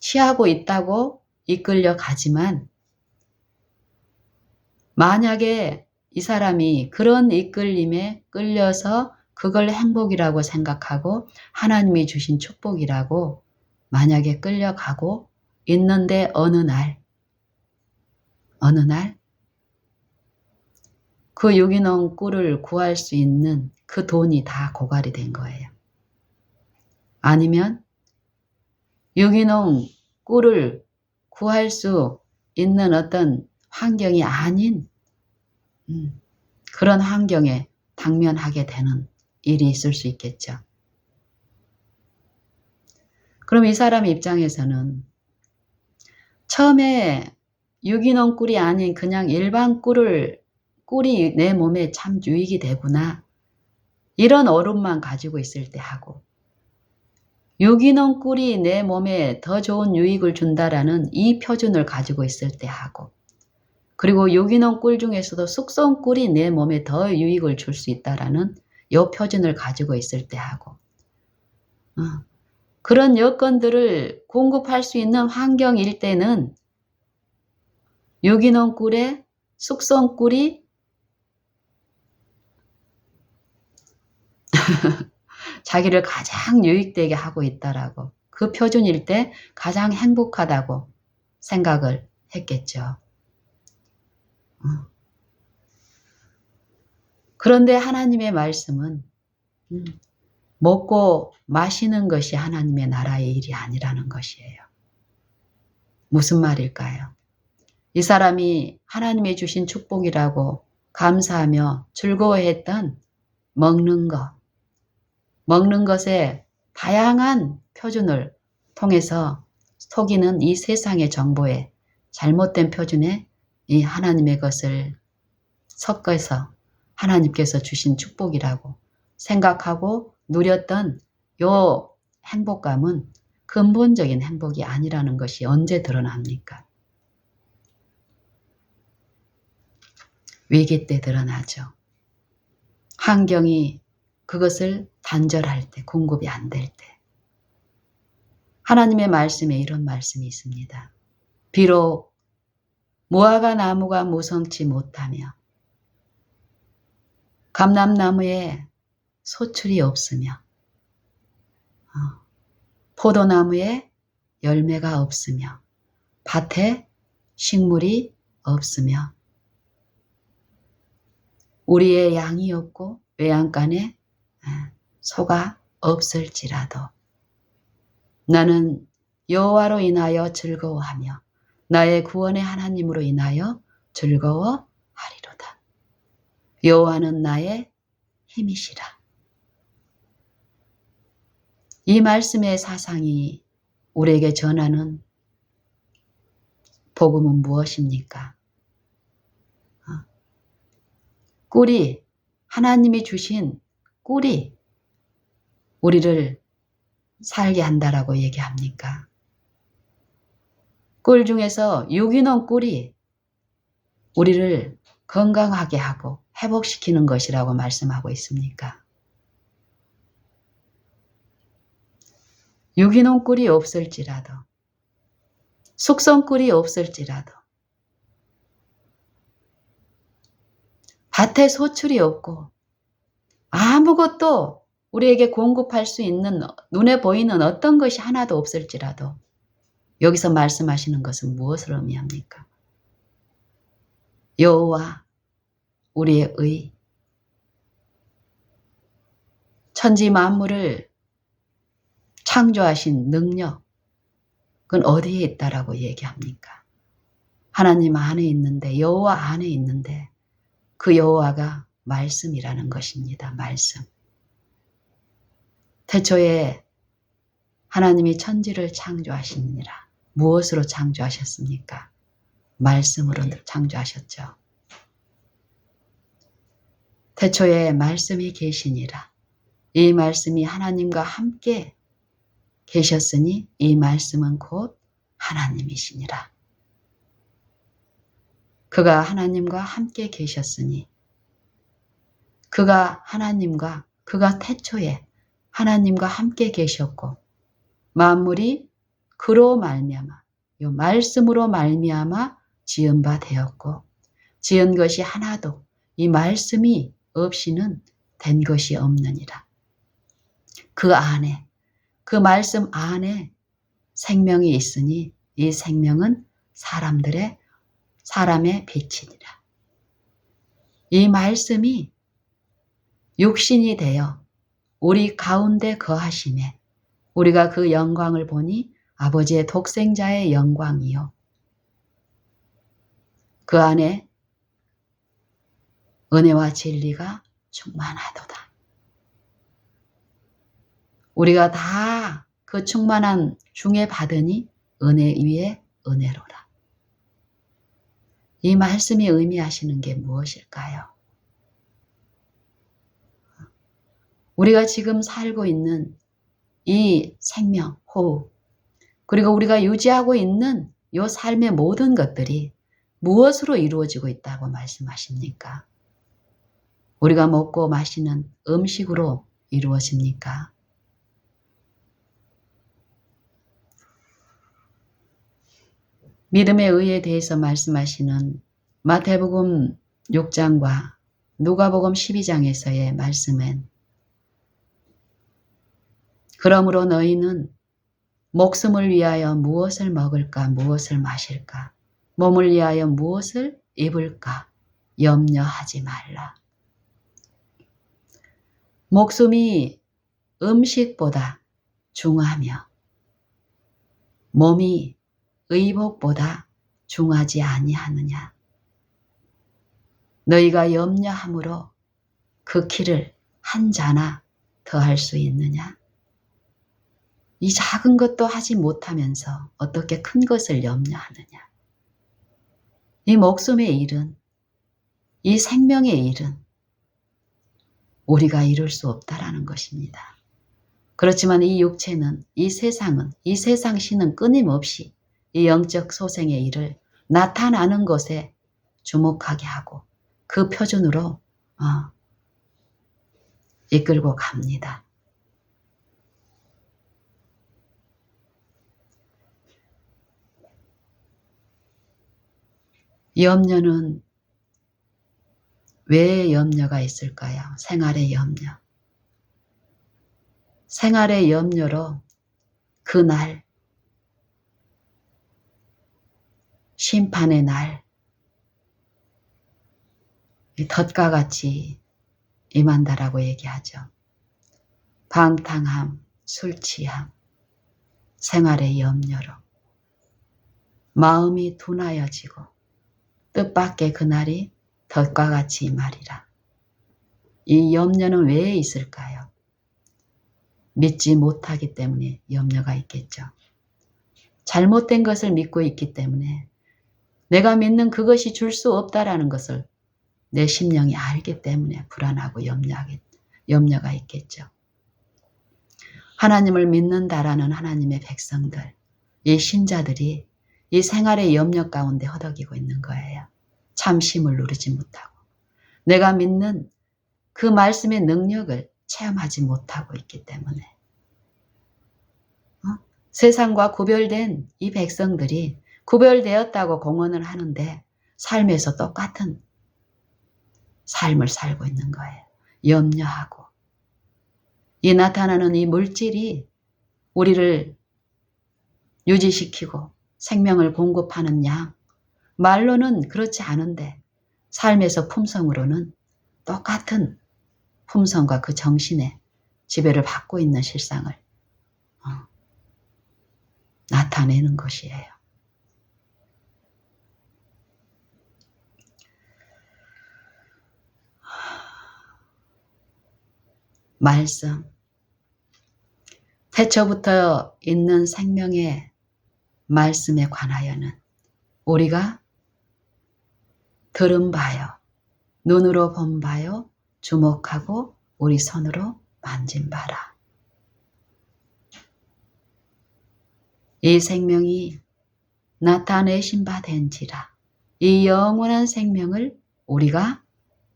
취하고 있다고 이끌려 가지만 만약에 이 사람이 그런 이끌림에 끌려서 그걸 행복이라고 생각하고 하나님이 주신 축복이라고 만약에 끌려가고 있는데 어느 날 그 유기농 꿀을 구할 수 있는 그 돈이 다 고갈이 된 거예요. 아니면 유기농 꿀을 구할 수 있는 어떤 환경이 아닌 그런 환경에 당면하게 되는 일이 있을 수 있겠죠. 그럼 이 사람 입장에서는 처음에 유기농 꿀이 아닌 그냥 일반 꿀이 내 몸에 참 유익이 되구나. 이런 어른만 가지고 있을 때 하고 유기농 꿀이 내 몸에 더 좋은 유익을 준다라는 이 표준을 가지고 있을 때 하고 그리고 유기농 꿀 중에서도 숙성 꿀이 내 몸에 더 유익을 줄 수 있다라는 이 표준을 가지고 있을 때 하고 그런 여건들을 공급할 수 있는 환경일 때는 유기농 꿀에 숙성 꿀이 자기를 가장 유익되게 하고 있다라고 그 표준일 때 가장 행복하다고 생각을 했겠죠. 그런데 하나님의 말씀은 먹고 마시는 것이 하나님의 나라의 일이 아니라는 것이에요. 무슨 말일까요? 이 사람이 하나님이 주신 축복이라고 감사하며 즐거워했던 먹는 것, 먹는 것의 다양한 표준을 통해서 속이는 이 세상의 정보에 잘못된 표준에 이 하나님의 것을 섞어서 하나님께서 주신 축복이라고 생각하고 누렸던 요 행복감은 근본적인 행복이 아니라는 것이 언제 드러납니까? 위기 때 드러나죠. 환경이 그것을 단절할 때, 공급이 안 될 때. 하나님의 말씀에 이런 말씀이 있습니다. 비록 무화과 나무가 무성치 못하며 감람나무에 소출이 없으며 포도나무에 열매가 없으며 밭에 식물이 없으며 우리의 양이 없고 외양간에 소가 없을지라도 나는 여호와로 인하여 즐거워하며 나의 구원의 하나님으로 인하여 즐거워하리로다. 여호와는 나의 힘이시라. 이 말씀의 사상이 우리에게 전하는 복음은 무엇입니까? 꿀이, 하나님이 주신 꿀이 우리를 살게 한다라고 얘기합니까? 꿀 중에서 유기농 꿀이 우리를 건강하게 하고 회복시키는 것이라고 말씀하고 있습니까? 유기농 꿀이 없을지라도, 숙성 꿀이 없을지라도, 밭에 소출이 없고 아무것도 우리에게 공급할 수 있는 눈에 보이는 어떤 것이 하나도 없을지라도 여기서 말씀하시는 것은 무엇을 의미합니까? 여호와 우리의 의, 천지 만물을 창조하신 능력, 그건 어디에 있다라고 얘기합니까? 하나님 안에 있는데, 여호와 안에 있는데 그 여호와가 말씀이라는 것입니다. 말씀. 태초에 하나님이 천지를 창조하시니라. 무엇으로 창조하셨습니까? 말씀으로 창조하셨죠. 태초에 말씀이 계시니라. 이 말씀이 하나님과 함께 계셨으니 이 말씀은 곧 하나님이시니라. 그가 하나님과 함께 계셨으니 그가 태초에 하나님과 함께 계셨고 만물이 그로 말미암아, 이 말씀으로 말미암아 지은 바 되었고 지은 것이 하나도 이 말씀이 없이는 된 것이 없느니라. 그 안에, 그 말씀 안에 생명이 있으니 이 생명은 사람의 빛이니라. 이 말씀이 육신이 되어 우리 가운데 거하심에 우리가 그 영광을 보니 아버지의 독생자의 영광이요. 그 안에 은혜와 진리가 충만하도다. 우리가 다 그 충만한 중에 받으니 은혜 위에 은혜로라. 이 말씀이 의미하시는 게 무엇일까요? 우리가 지금 살고 있는 이 생명, 호흡, 그리고 우리가 유지하고 있는 이 삶의 모든 것들이 무엇으로 이루어지고 있다고 말씀하십니까? 우리가 먹고 마시는 음식으로 이루어집니까? 믿음의 의에 대해서 말씀하시는 마태복음 6장과 누가복음 12장에서의 말씀은 그러므로 너희는 목숨을 위하여 무엇을 먹을까, 무엇을 마실까, 몸을 위하여 무엇을 입을까 염려하지 말라. 목숨이 음식보다 중하며 몸이 의복보다 중하지 아니하느냐. 너희가 염려함으로 그 키를 한 자나 더할 수 있느냐. 이 작은 것도 하지 못하면서 어떻게 큰 것을 염려하느냐. 이 목숨의 일은, 이 생명의 일은 우리가 이룰 수 없다라는 것입니다. 그렇지만 이 육체는, 이 세상은, 이 세상 신은 끊임없이 이 영적 소생의 일을 나타나는 것에 주목하게 하고 그 표준으로 이끌고 갑니다. 염려는 왜 염려가 있을까요? 생활의 염려. 생활의 염려로 그날, 심판의 날, 덫과 같이 임한다라고 얘기하죠. 방탕함, 술 취함, 생활의 염려로 마음이 둔하여지고 뜻밖의 그날이 덫과 같이 임하리라. 이 염려는 왜 있을까요? 믿지 못하기 때문에 염려가 있겠죠. 잘못된 것을 믿고 있기 때문에 내가 믿는 그것이 줄 수 없다라는 것을 내 심령이 알기 때문에 불안하고 염려가 있겠죠. 하나님을 믿는다라는 하나님의 백성들, 이 신자들이 이 생활의 염려 가운데 허덕이고 있는 거예요. 참심을 누리지 못하고 내가 믿는 그 말씀의 능력을 체험하지 못하고 있기 때문에 세상과 구별된 이 백성들이 구별되었다고 공언을 하는데 삶에서 똑같은 삶을 살고 있는 거예요. 염려하고 이 나타나는 이 물질이 우리를 유지시키고 생명을 공급하는 양, 말로는 그렇지 않은데 삶에서 품성으로는 똑같은 품성과 그 정신의 지배를 받고 있는 실상을 나타내는 것이에요. 말씀, 태초부터 있는 생명의 말씀에 관하여는 우리가 들은 바요, 눈으로 본 바요, 주목하고 우리 손으로 만진 바라. 이 생명이 나타내신 바 된지라. 이 영원한 생명을 우리가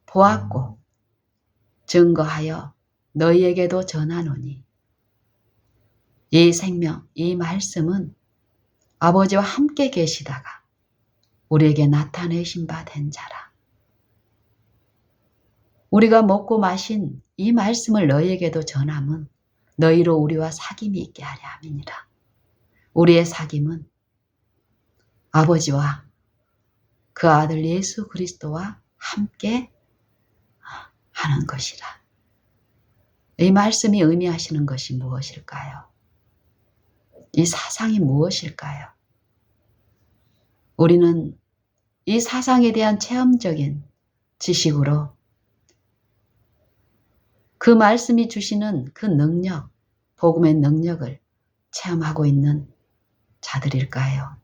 보았고 증거하여 너희에게도 전하노니 이 생명, 이 말씀은 아버지와 함께 계시다가 우리에게 나타내신 바 된 자라. 우리가 먹고 마신 이 말씀을 너희에게도 전함은 너희로 우리와 사귐이 있게 하려 함이니라. 우리의 사귐은 아버지와 그 아들 예수 그리스도와 함께 하는 것이라. 이 말씀이 의미하시는 것이 무엇일까요? 이 사상이 무엇일까요? 우리는 이 사상에 대한 체험적인 지식으로 그 말씀이 주시는 그 능력, 복음의 능력을 체험하고 있는 자들일까요?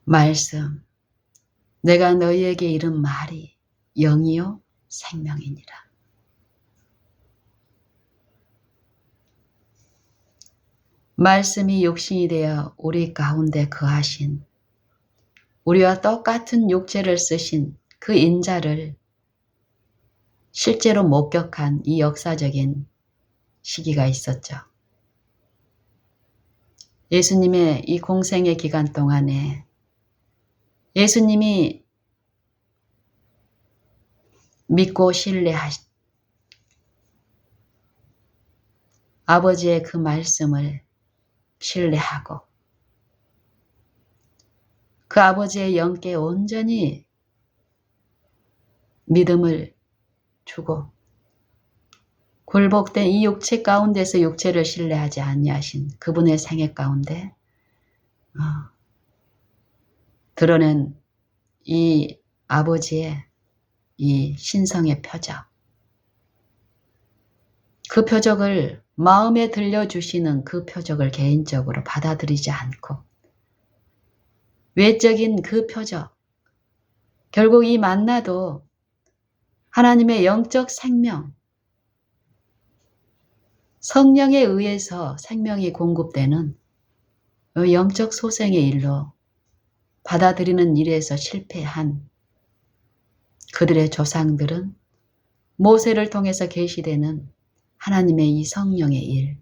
말씀, 내가 너희에게 이른 말이 영이요 생명이니라. 말씀이 육신이 되어 우리 가운데 거하신, 우리와 똑같은 육체를 쓰신 그 인자를 실제로 목격한 이 역사적인 시기가 있었죠. 예수님의 이 공생의 기간 동안에 예수님이 믿고 신뢰하신 아버지의 그 말씀을 신뢰하고 그 아버지의 영께 온전히 믿음을 주고 굴복된 이 육체 가운데서 육체를 신뢰하지 아니하신 그분의 생애 가운데 드러낸 이 아버지의 이 신성의 표적, 그 표적을 마음에 들려주시는 그 표적을 개인적으로 받아들이지 않고 외적인 그 표적, 결국 이 만나도 하나님의 영적 생명, 성령에 의해서 생명이 공급되는 영적 소생의 일로 받아들이는 일에서 실패한 그들의 조상들은 모세를 통해서 계시되는 하나님의 이 성령의 일,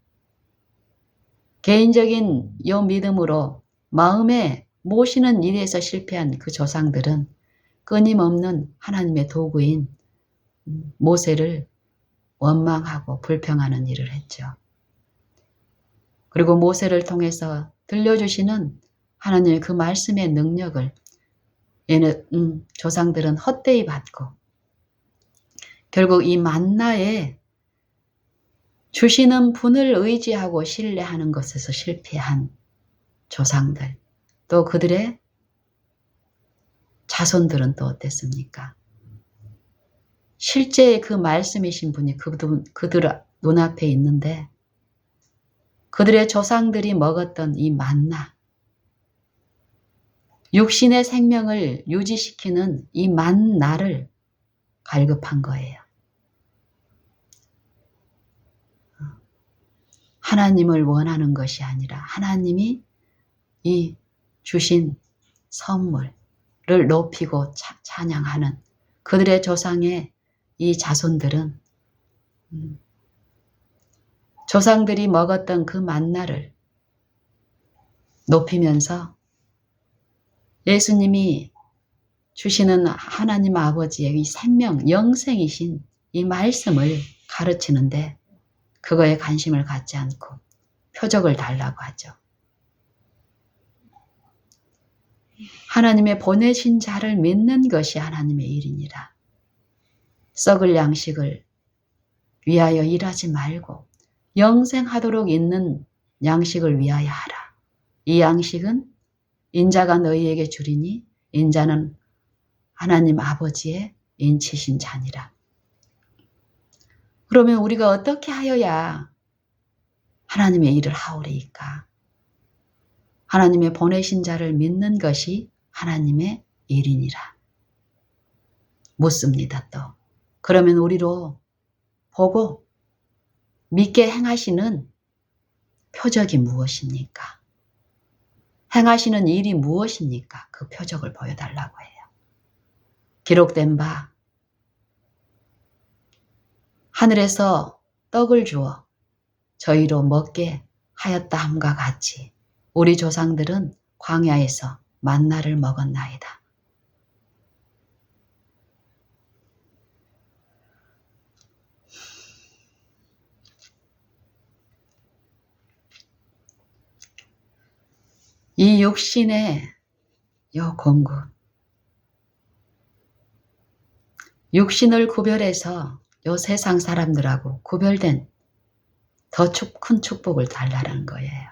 개인적인 요 믿음으로 마음에 모시는 일에서 실패한 그 조상들은 끊임없는 하나님의 도구인 모세를 원망하고 불평하는 일을 했죠. 그리고 모세를 통해서 들려주시는 하나님의 그 말씀의 능력을 조상들은 헛되이 받고 결국 이 만나에 주시는 분을 의지하고 신뢰하는 것에서 실패한 조상들, 또 그들의 자손들은 또 어땠습니까? 실제 그 말씀이신 분이 그들 눈앞에 있는데 그들의 조상들이 먹었던 이 만나, 육신의 생명을 유지시키는 이 만나를 갈급한 거예요. 하나님을 원하는 것이 아니라 하나님이 이 주신 선물을 높이고 찬양하는 그들의 조상의 이 자손들은 조상들이 먹었던 그 만나를 높이면서 예수님이 주시는 하나님 아버지의 이 생명, 영생이신 이 말씀을 가르치는데 그거에 관심을 갖지 않고 표적을 달라고 하죠. 하나님의 보내신 자를 믿는 것이 하나님의 일이니라. 썩을 양식을 위하여 일하지 말고 영생하도록 있는 양식을 위하여 하라. 이 양식은 인자가 너희에게 주리니 인자는 하나님 아버지의 인치신 자니라. 그러면 우리가 어떻게 하여야 하나님의 일을 하오리이까? 하나님의 보내신 자를 믿는 것이 하나님의 일이니라. 묻습니다 또. 그러면 우리로 보고 믿게 행하시는 표적이 무엇입니까? 행하시는 일이 무엇입니까? 그 표적을 보여달라고 해요. 기록된 바 하늘에서 떡을 주어 저희로 먹게 하였다 함과 같이 우리 조상들은 광야에서 만나를 먹었나이다. 이 육신의 요 공구, 육신을 구별해서 요 세상 사람들하고 구별된 더 큰 축복을 달라는 거예요.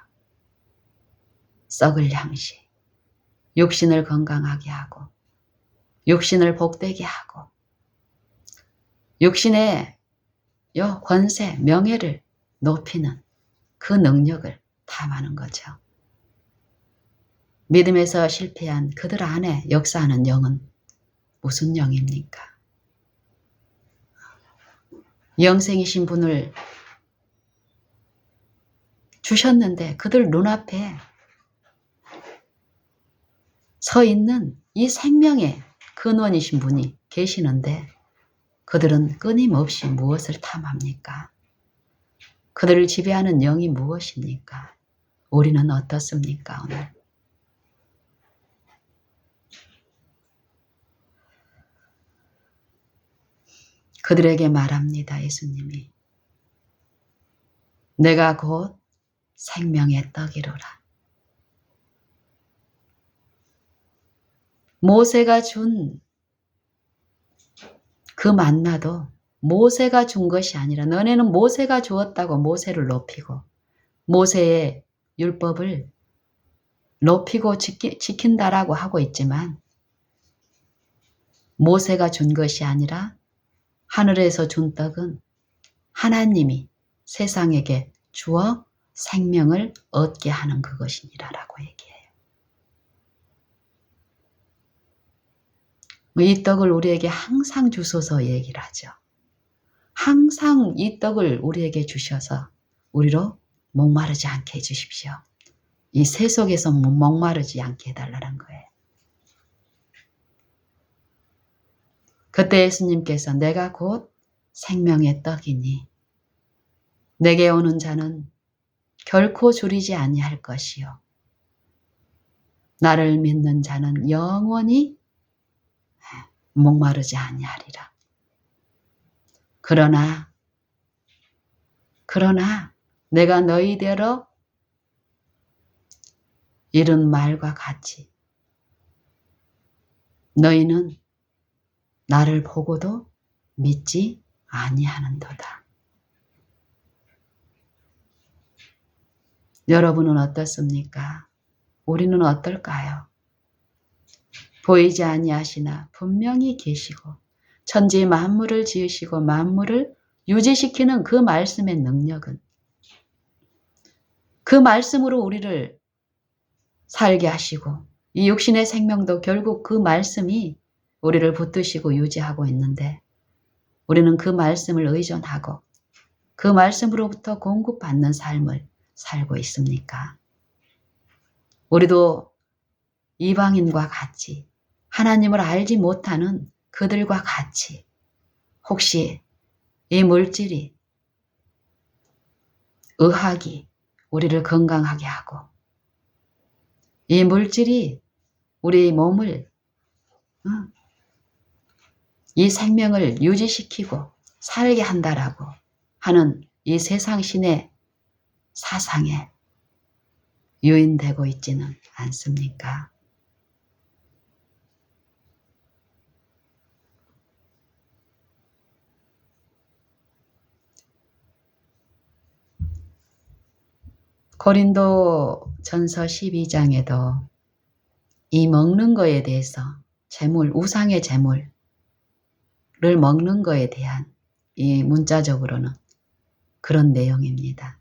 썩을 양식, 육신을 건강하게 하고 육신을 복되게 하고 육신의 요 권세, 명예를 높이는 그 능력을 탐하는 거죠. 믿음에서 실패한 그들 안에 역사하는 영은 무슨 영입니까? 영생이신 분을 주셨는데 그들 눈앞에 서 있는 이 생명의 근원이신 분이 계시는데 그들은 끊임없이 무엇을 탐합니까? 그들을 지배하는 영이 무엇입니까? 우리는 어떻습니까, 오늘? 그들에게 말합니다, 예수님이. 내가 곧 생명의 떡이로라. 모세가 준 그 만나도 모세가 준 것이 아니라 너네는 모세가 주었다고 모세를 높이고 모세의 율법을 높이고 지킨다라고 하고 있지만 모세가 준 것이 아니라 하늘에서 준 떡은 하나님이 세상에게 주어 생명을 얻게 하는 그것이니라라고 얘기해요. 이 떡을 우리에게 항상 주소서 얘기를 하죠. 항상 이 떡을 우리에게 주셔서 우리로 목마르지 않게 해주십시오. 이 세속에서 목마르지 않게 해달라는 거예요. 그때 예수님께서 내가 곧 생명의 떡이니 내게 오는 자는 결코 줄이지 아니할 것이요 나를 믿는 자는 영원히 목마르지 아니하리라. 그러나 내가 너희대로 이른 말과 같이 너희는 나를 보고도 믿지 아니하는도다. 여러분은 어떻습니까? 우리는 어떨까요? 보이지 아니하시나 분명히 계시고 천지 만물을 지으시고 만물을 유지시키는 그 말씀의 능력은 그 말씀으로 우리를 살게 하시고 이 육신의 생명도 결국 그 말씀이 우리를 붙드시고 유지하고 있는데 우리는 그 말씀을 의존하고 그 말씀으로부터 공급받는 삶을 살고 있습니까? 우리도 이방인과 같이 하나님을 알지 못하는 그들과 같이 혹시 이 물질이 의학이 우리를 건강하게 하고 이 물질이 우리 몸을 이 생명을 유지시키고 살게 한다라고 하는 이 세상 신의 사상에 유인되고 있지는 않습니까? 고린도 전서 12장에도 이 먹는 거에 대해서 제물, 우상의 제물을 먹는 거에 대한 이 문자적으로는 그런 내용입니다.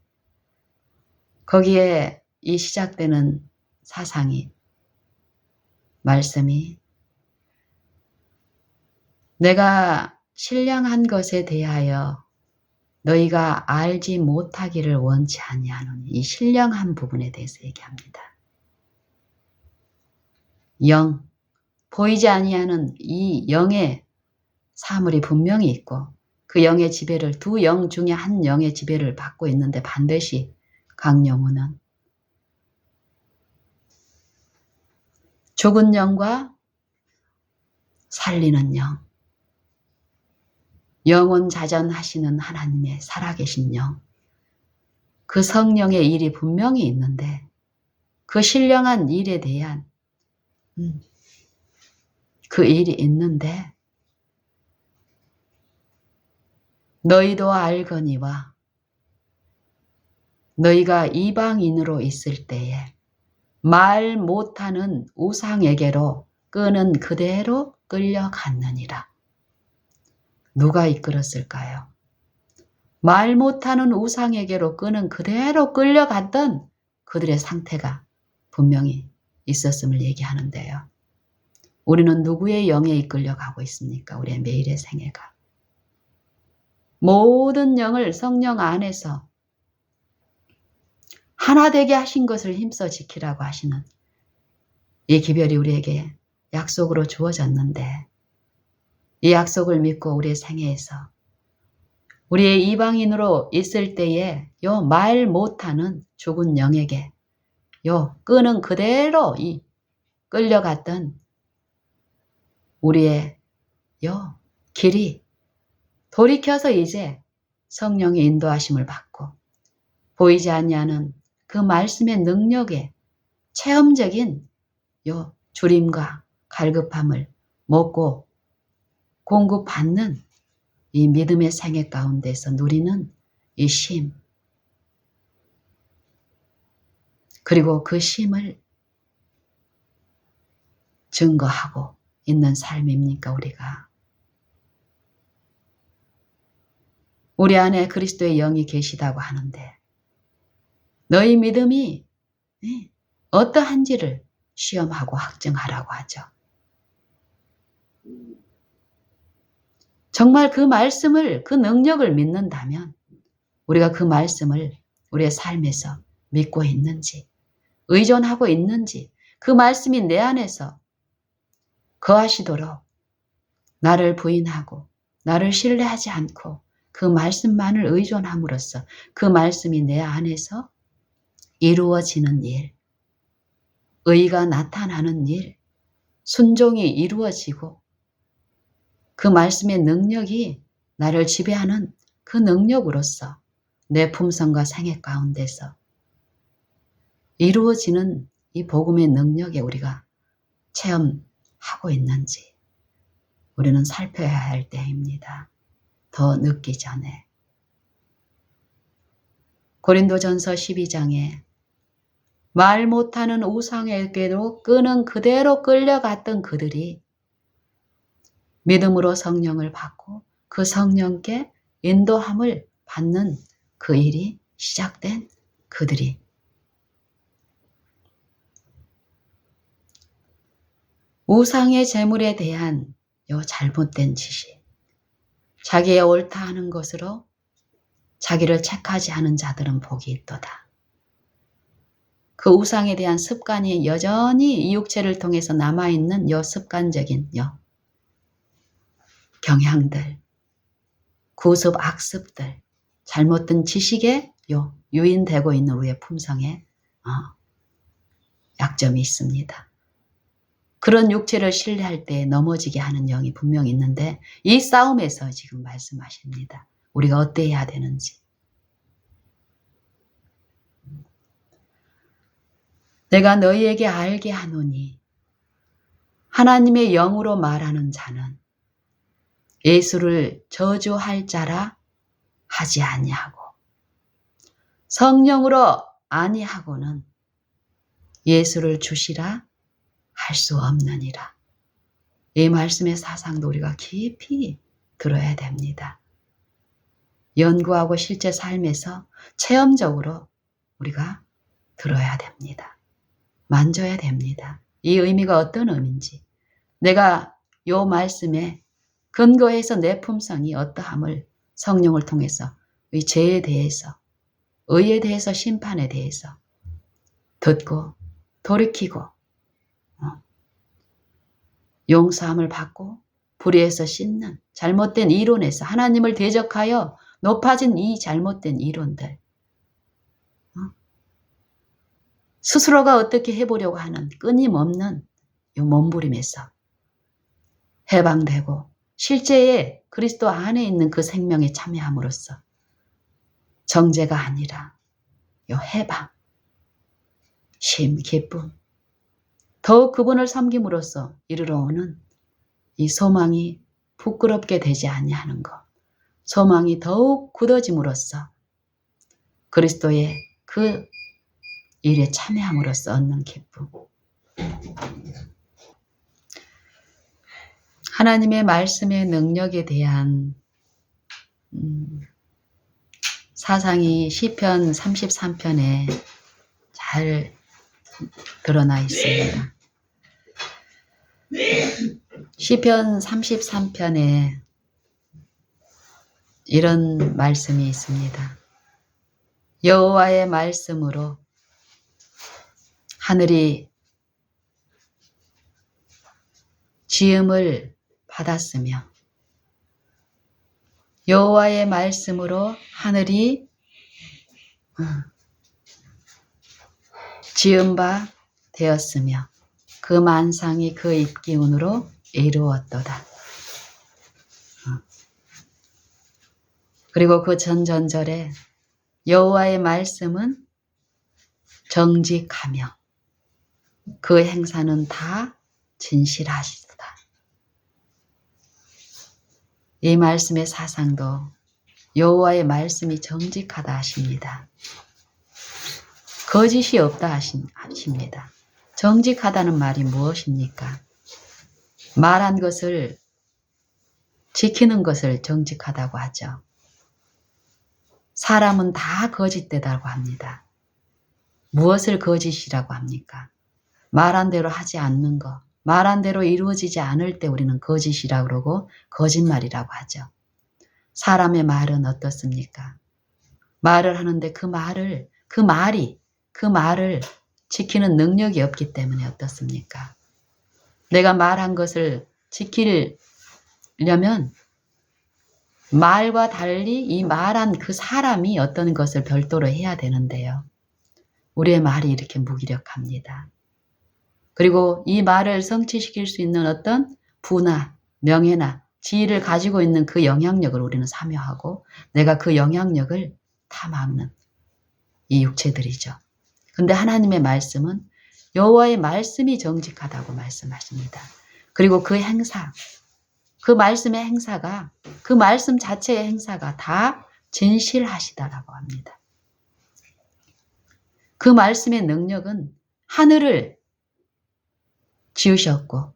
거기에 이 시작되는 사상이 말씀이 내가 신령한 것에 대하여 너희가 알지 못하기를 원치 아니하노니 이 신령한 부분에 대해서 얘기합니다. 영, 보이지 아니하는 이 영의 사물이 분명히 있고 그 영의 지배를 두 영 중에 한 영의 지배를 받고 있는데 반드시 각 영혼은 죽은 영과 살리는 영, 영혼 자전하시는 하나님의 살아계신 영, 그 성령의 일이 분명히 있는데 그 신령한 일에 대한 그 일이 있는데 너희도 알거니와 너희가 이방인으로 있을 때에 말 못하는 우상에게로 끄는 그대로 끌려갔느니라. 누가 이끌었을까요? 말 못하는 우상에게로 끄는 그대로 끌려갔던 그들의 상태가 분명히 있었음을 얘기하는데요. 우리는 누구의 영에 이끌려가고 있습니까? 우리의 매일의 생애가. 모든 영을 성령 안에서 하나 되게 하신 것을 힘써 지키라고 하시는 이 기별이 우리에게 약속으로 주어졌는데 이 약속을 믿고 우리의 생애에서 우리의 이방인으로 있을 때에 요 말 못하는 죽은 영에게 요 끄는 그대로 이 끌려갔던 우리의 요 길이 돌이켜서 이제 성령의 인도하심을 받고 보이지 아니하는 그 말씀의 능력에 체험적인 요 주림과 갈급함을 먹고 공급받는 이 믿음의 생애 가운데서 누리는 이 쉼, 그리고 그 쉼을 증거하고 있는 삶입니까, 우리가? 우리 안에 그리스도의 영이 계시다고 하는데 너희 믿음이 어떠한지를 시험하고 확증하라고 하죠. 정말 그 말씀을, 그 능력을 믿는다면 우리가 그 말씀을 우리의 삶에서 믿고 있는지, 의존하고 있는지, 그 말씀이 내 안에서 거하시도록 나를 부인하고 나를 신뢰하지 않고 그 말씀만을 의존함으로써 그 말씀이 내 안에서 이루어지는 일, 의가 나타나는 일, 순종이 이루어지고 그 말씀의 능력이 나를 지배하는 그 능력으로서 내 품성과 생애 가운데서 이루어지는 이 복음의 능력에 우리가 체험하고 있는지 우리는 살펴야 할 때입니다. 더 늦기 전에. 고린도전서 12장에 말 못하는 우상에게도 끄는 그대로 끌려갔던 그들이 믿음으로 성령을 받고 그 성령께 인도함을 받는 그 일이 시작된 그들이 우상의 재물에 대한 요 잘못된 지식, 자기의 옳다 하는 것으로 자기를 책하지 않은 자들은 복이 있도다. 그 우상에 대한 습관이 여전히 이 육체를 통해서 남아있는 요 습관적인 요 경향들, 구습, 악습들, 잘못된 지식에 요 유인되고 있는 우리의 품성에 약점이 있습니다. 그런 육체를 신뢰할 때 넘어지게 하는 영이 분명히 있는데 이 싸움에서 지금 말씀하십니다. 우리가 어때야 되는지. 내가 너희에게 알게 하노니 하나님의 영으로 말하는 자는 예수를 저주할 자라 하지 아니하고 성령으로 아니하고는 예수를 주시라 할 수 없느니라. 이 말씀의 사상도 우리가 깊이 들어야 됩니다. 연구하고 실제 삶에서 체험적으로 우리가 들어야 됩니다. 만져야 됩니다. 이 의미가 어떤 의미인지, 내가 이 말씀에 근거해서 내 품성이 어떠함을 성령을 통해서 이 죄에 대해서, 의에 대해서, 심판에 대해서 듣고 돌이키고 용서함을 받고 불의에서 씻는 잘못된 이론에서 하나님을 대적하여 높아진 이 잘못된 이론들, 스스로가 어떻게 해보려고 하는 끊임없는 이 몸부림에서 해방되고 실제의 그리스도 안에 있는 그 생명에 참여함으로써 정죄가 아니라 이 해방, 쉼, 기쁨, 더욱 그분을 섬김으로써 이르러 오는 이 소망이 부끄럽게 되지 아니하는 것, 소망이 더욱 굳어짐으로써 그리스도의 그 일에 참여함으로써 얻는 기쁨. 하나님의 말씀의 능력에 대한 사상이 시편 33편에 잘 드러나 있습니다. 시편 33편에 이런 말씀이 있습니다. 여호와의 말씀으로 하늘이 지음을 받았으며 여호와의 말씀으로 하늘이 지은 바 되었으며 그 만상이 그 입기운으로 이루었도다. 그리고 그 전전절에 여호와의 말씀은 정직하며 그 행사는 다 진실하시도다. 이 말씀의 사상도 여호와의 말씀이 정직하다 하십니다. 거짓이 없다 하십니다. 정직하다는 말이 무엇입니까? 말한 것을 지키는 것을 정직하다고 하죠. 사람은 다 거짓되다고 합니다. 무엇을 거짓이라고 합니까? 말한 대로 하지 않는 것, 말한 대로 이루어지지 않을 때 우리는 거짓이라고 그러고 거짓말이라고 하죠. 사람의 말은 어떻습니까? 말을 하는데 그 말을 지키는 능력이 없기 때문에 어떻습니까? 내가 말한 것을 지키려면 말과 달리 이 말한 그 사람이 어떤 것을 별도로 해야 되는데요. 우리의 말이 이렇게 무기력합니다. 그리고 이 말을 성취시킬 수 있는 어떤 부나 명예나 지위를 가지고 있는 그 영향력을 우리는 사묘하고 내가 그 영향력을 다 막는 이 육체들이죠. 근데 하나님의 말씀은 여호와의 말씀이 정직하다고 말씀하십니다. 그리고 그 행사, 그 말씀의 행사가, 그 말씀 자체의 행사가 다 진실하시다라고 합니다. 그 말씀의 능력은 하늘을 지으셨고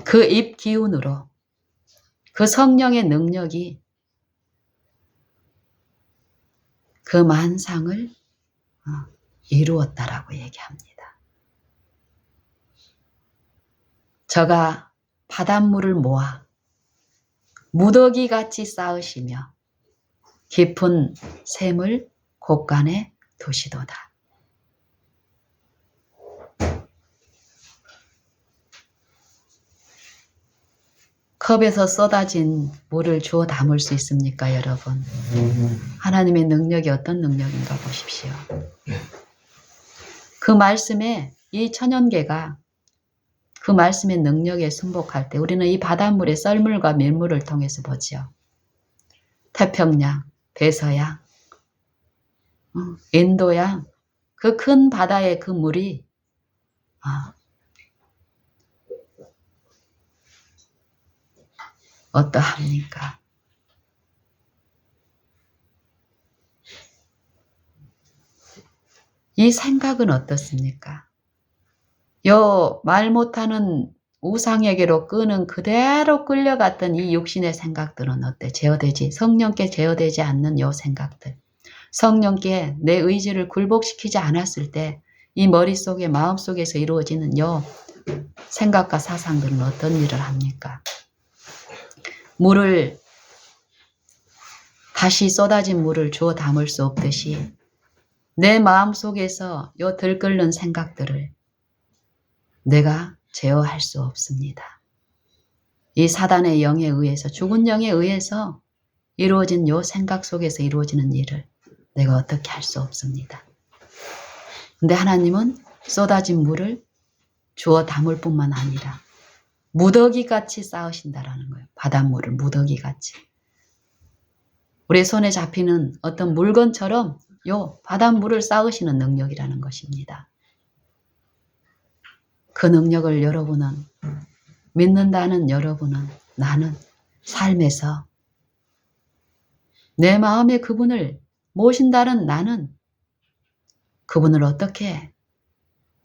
그 입 기운으로 그 성령의 능력이 그 만상을 이루었다라고 얘기합니다. 저가 바닷물을 모아 무더기같이 쌓으시며 깊은 샘을 곳간에 두시도다. 컵에서 쏟아진 물을 주워 담을 수 있습니까, 여러분? 하나님의 능력이 어떤 능력인가 보십시오. 그 말씀에 이 천연계가 그 말씀의 능력에 순복할 때 우리는 이 바닷물의 썰물과 밀물을 통해서 보지요. 태평양, 대서양, 인도양, 그 큰 바다의 그 물이 어떠합니까? 이 생각은 어떻습니까? 요 말 못하는 우상에게로 끄는 그대로 끌려갔던 이 육신의 생각들은 어때? 성령께 제어되지 않는 요 생각들. 성령께 내 의지를 굴복시키지 않았을 때 이 머릿속에 마음속에서 이루어지는 요 생각과 사상들은 어떤 일을 합니까? 다시 쏟아진 물을 주워 담을 수 없듯이 내 마음속에서 요 들끓는 생각들을 내가 제어할 수 없습니다. 이 사단의 영에 의해서, 죽은 영에 의해서 이루어진 요 생각 속에서 이루어지는 일을 내가 어떻게 할 수 없습니다. 근데 하나님은 쏟아진 물을 주워 담을 뿐만 아니라 무더기같이 쌓으신다라는 거예요. 바닷물을 무더기같이. 우리 손에 잡히는 어떤 물건처럼 요 바닷물을 쌓으시는 능력이라는 것입니다. 그 능력을 여러분은 믿는다는 여러분은 나는 삶에서 내 마음에 그분을 모신다는 나는 그분을 어떻게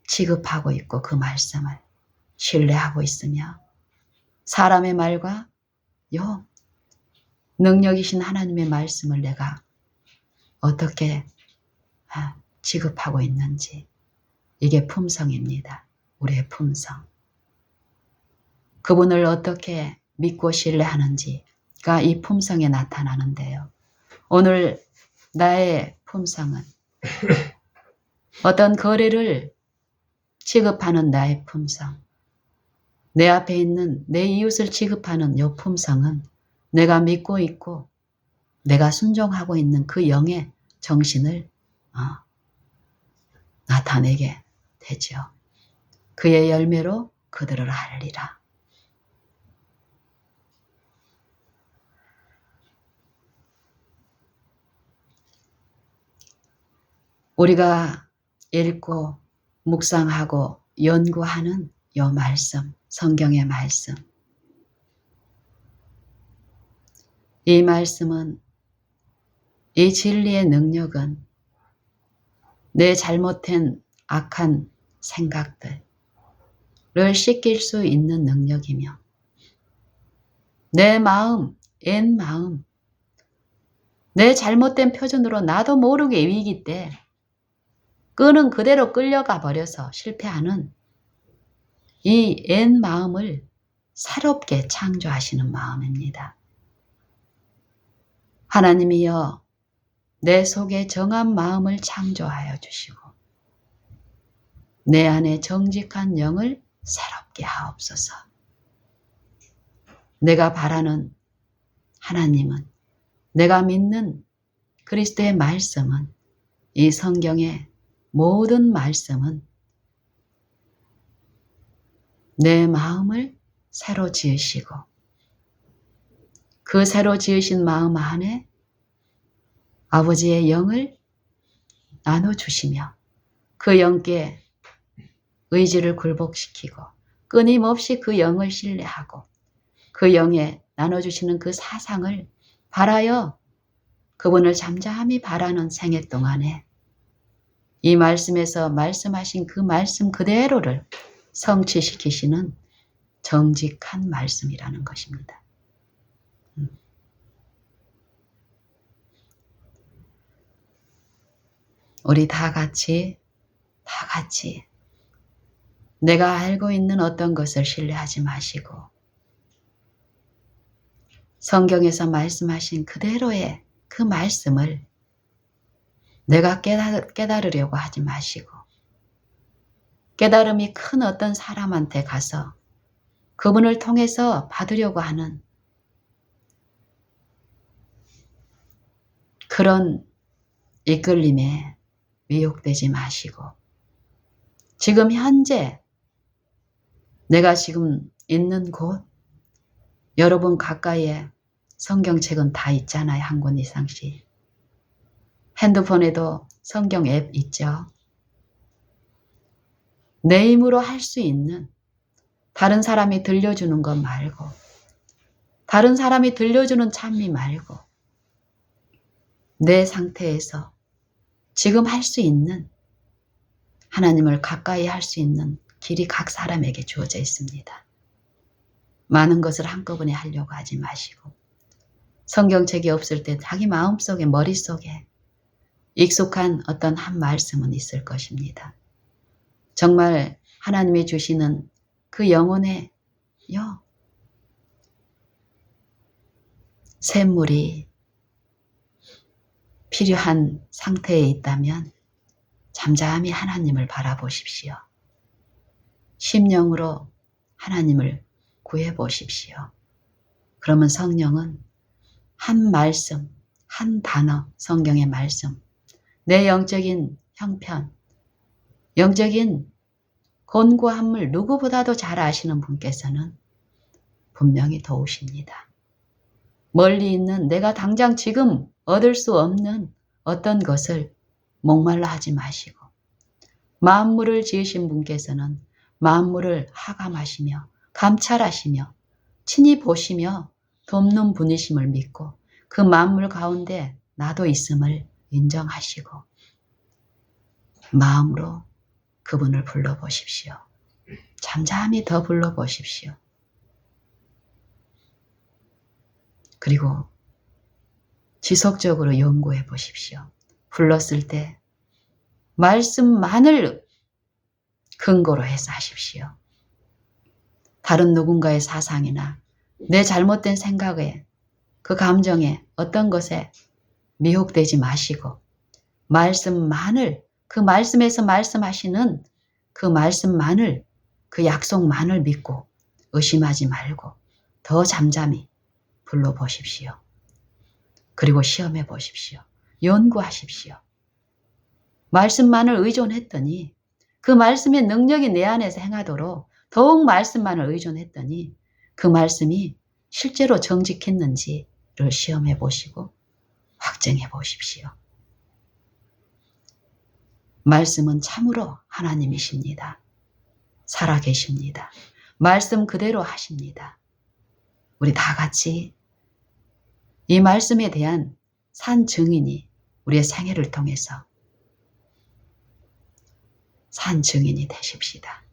취급하고 있고 그 말씀을 신뢰하고 있으며 사람의 말과 요 능력이신 하나님의 말씀을 내가 어떻게 취급하고 있는지 이게 품성입니다. 우리의 품성. 그분을 어떻게 믿고 신뢰하는지가 이 품성에 나타나는데요. 오늘 나의 품성은 어떤 거래를 취급하는 나의 품성, 내 앞에 있는 내 이웃을 취급하는 이 품성은 내가 믿고 있고 내가 순종하고 있는 그 영의 정신을 나타내게 되죠. 그의 열매로 그들을 알리라. 우리가 읽고 묵상하고 연구하는 요 말씀, 성경의 말씀. 이 말씀은, 이 진리의 능력은 내 잘못된 악한 생각들을 씻길 수 있는 능력이며, 내 마음, 옛 마음, 내 잘못된 표준으로 나도 모르게 위기 때 끄는 그대로 끌려가 버려서 실패하는 이 옛 마음을 새롭게 창조하시는 마음입니다. 하나님이여, 내 속에 정한 마음을 창조하여 주시고 내 안에 정직한 영을 새롭게 하옵소서. 내가 바라는 하나님은, 내가 믿는 그리스도의 말씀은, 이 성경의 모든 말씀은 내 마음을 새로 지으시고 그 새로 지으신 마음 안에 아버지의 영을 나눠주시며 그 영께 의지를 굴복시키고 끊임없이 그 영을 신뢰하고 그 영에 나눠주시는 그 사상을 바라여 그분을 잠잠히 바라는 생애 동안에 이 말씀에서 말씀하신 그 말씀 그대로를 성취시키시는 정직한 말씀이라는 것입니다. 우리 다 같이 내가 알고 있는 어떤 것을 신뢰하지 마시고 성경에서 말씀하신 그대로의 그 말씀을 내가 깨달으려고 하지 마시고 깨달음이 큰 어떤 사람한테 가서 그분을 통해서 받으려고 하는 그런 이끌림에 미혹되지 마시고 지금 현재 내가 지금 있는 곳, 여러분 가까이에 성경책은 다 있잖아요. 한 권 이상씩. 핸드폰에도 성경 앱 있죠. 내 힘으로 할 수 있는, 다른 사람이 들려주는 것 말고, 다른 사람이 들려주는 찬미 말고 내 상태에서 지금 할 수 있는, 하나님을 가까이 할 수 있는 길이 각 사람에게 주어져 있습니다. 많은 것을 한꺼번에 하려고 하지 마시고 성경책이 없을 때 자기 마음속에, 머릿속에 익숙한 어떤 한 말씀은 있을 것입니다. 정말 하나님이 주시는 그 영혼의 샘물이 필요한 상태에 있다면 잠잠히 하나님을 바라보십시오. 심령으로 하나님을 구해보십시오. 그러면 성령은 한 말씀, 한 단어, 성경의 말씀, 내 영적인 형편, 영적인 곤고함을 누구보다도 잘 아시는 분께서는 분명히 도우십니다. 멀리 있는 내가 당장 지금 얻을 수 없는 어떤 것을 목말라 하지 마시고 만물을 지으신 분께서는 만물을 하감하시며 감찰하시며 친히 보시며 돕는 분이심을 믿고 그 만물 가운데 나도 있음을 인정하시고 마음으로 그분을 불러보십시오. 잠잠히 더 불러보십시오. 그리고 지속적으로 연구해 보십시오. 불렀을 때 말씀만을 근거로 해서 하십시오. 다른 누군가의 사상이나 내 잘못된 생각에, 그 감정에, 어떤 것에 미혹되지 마시고 말씀만을, 그 말씀에서 말씀하시는 그 말씀만을, 그 약속만을 믿고 의심하지 말고 더 잠잠히 불러보십시오. 그리고 시험해 보십시오. 연구하십시오. 말씀만을 의존했더니 그 말씀의 능력이 내 안에서 행하도록 더욱 말씀만을 의존했더니 그 말씀이 실제로 정직했는지를 시험해 보시고 확증해 보십시오. 말씀은 참으로 하나님이십니다. 살아 계십니다. 말씀 그대로 하십니다. 우리 다 같이 이 말씀에 대한 산 증인이 우리의 생애를 통해서 산 증인이 되십시다.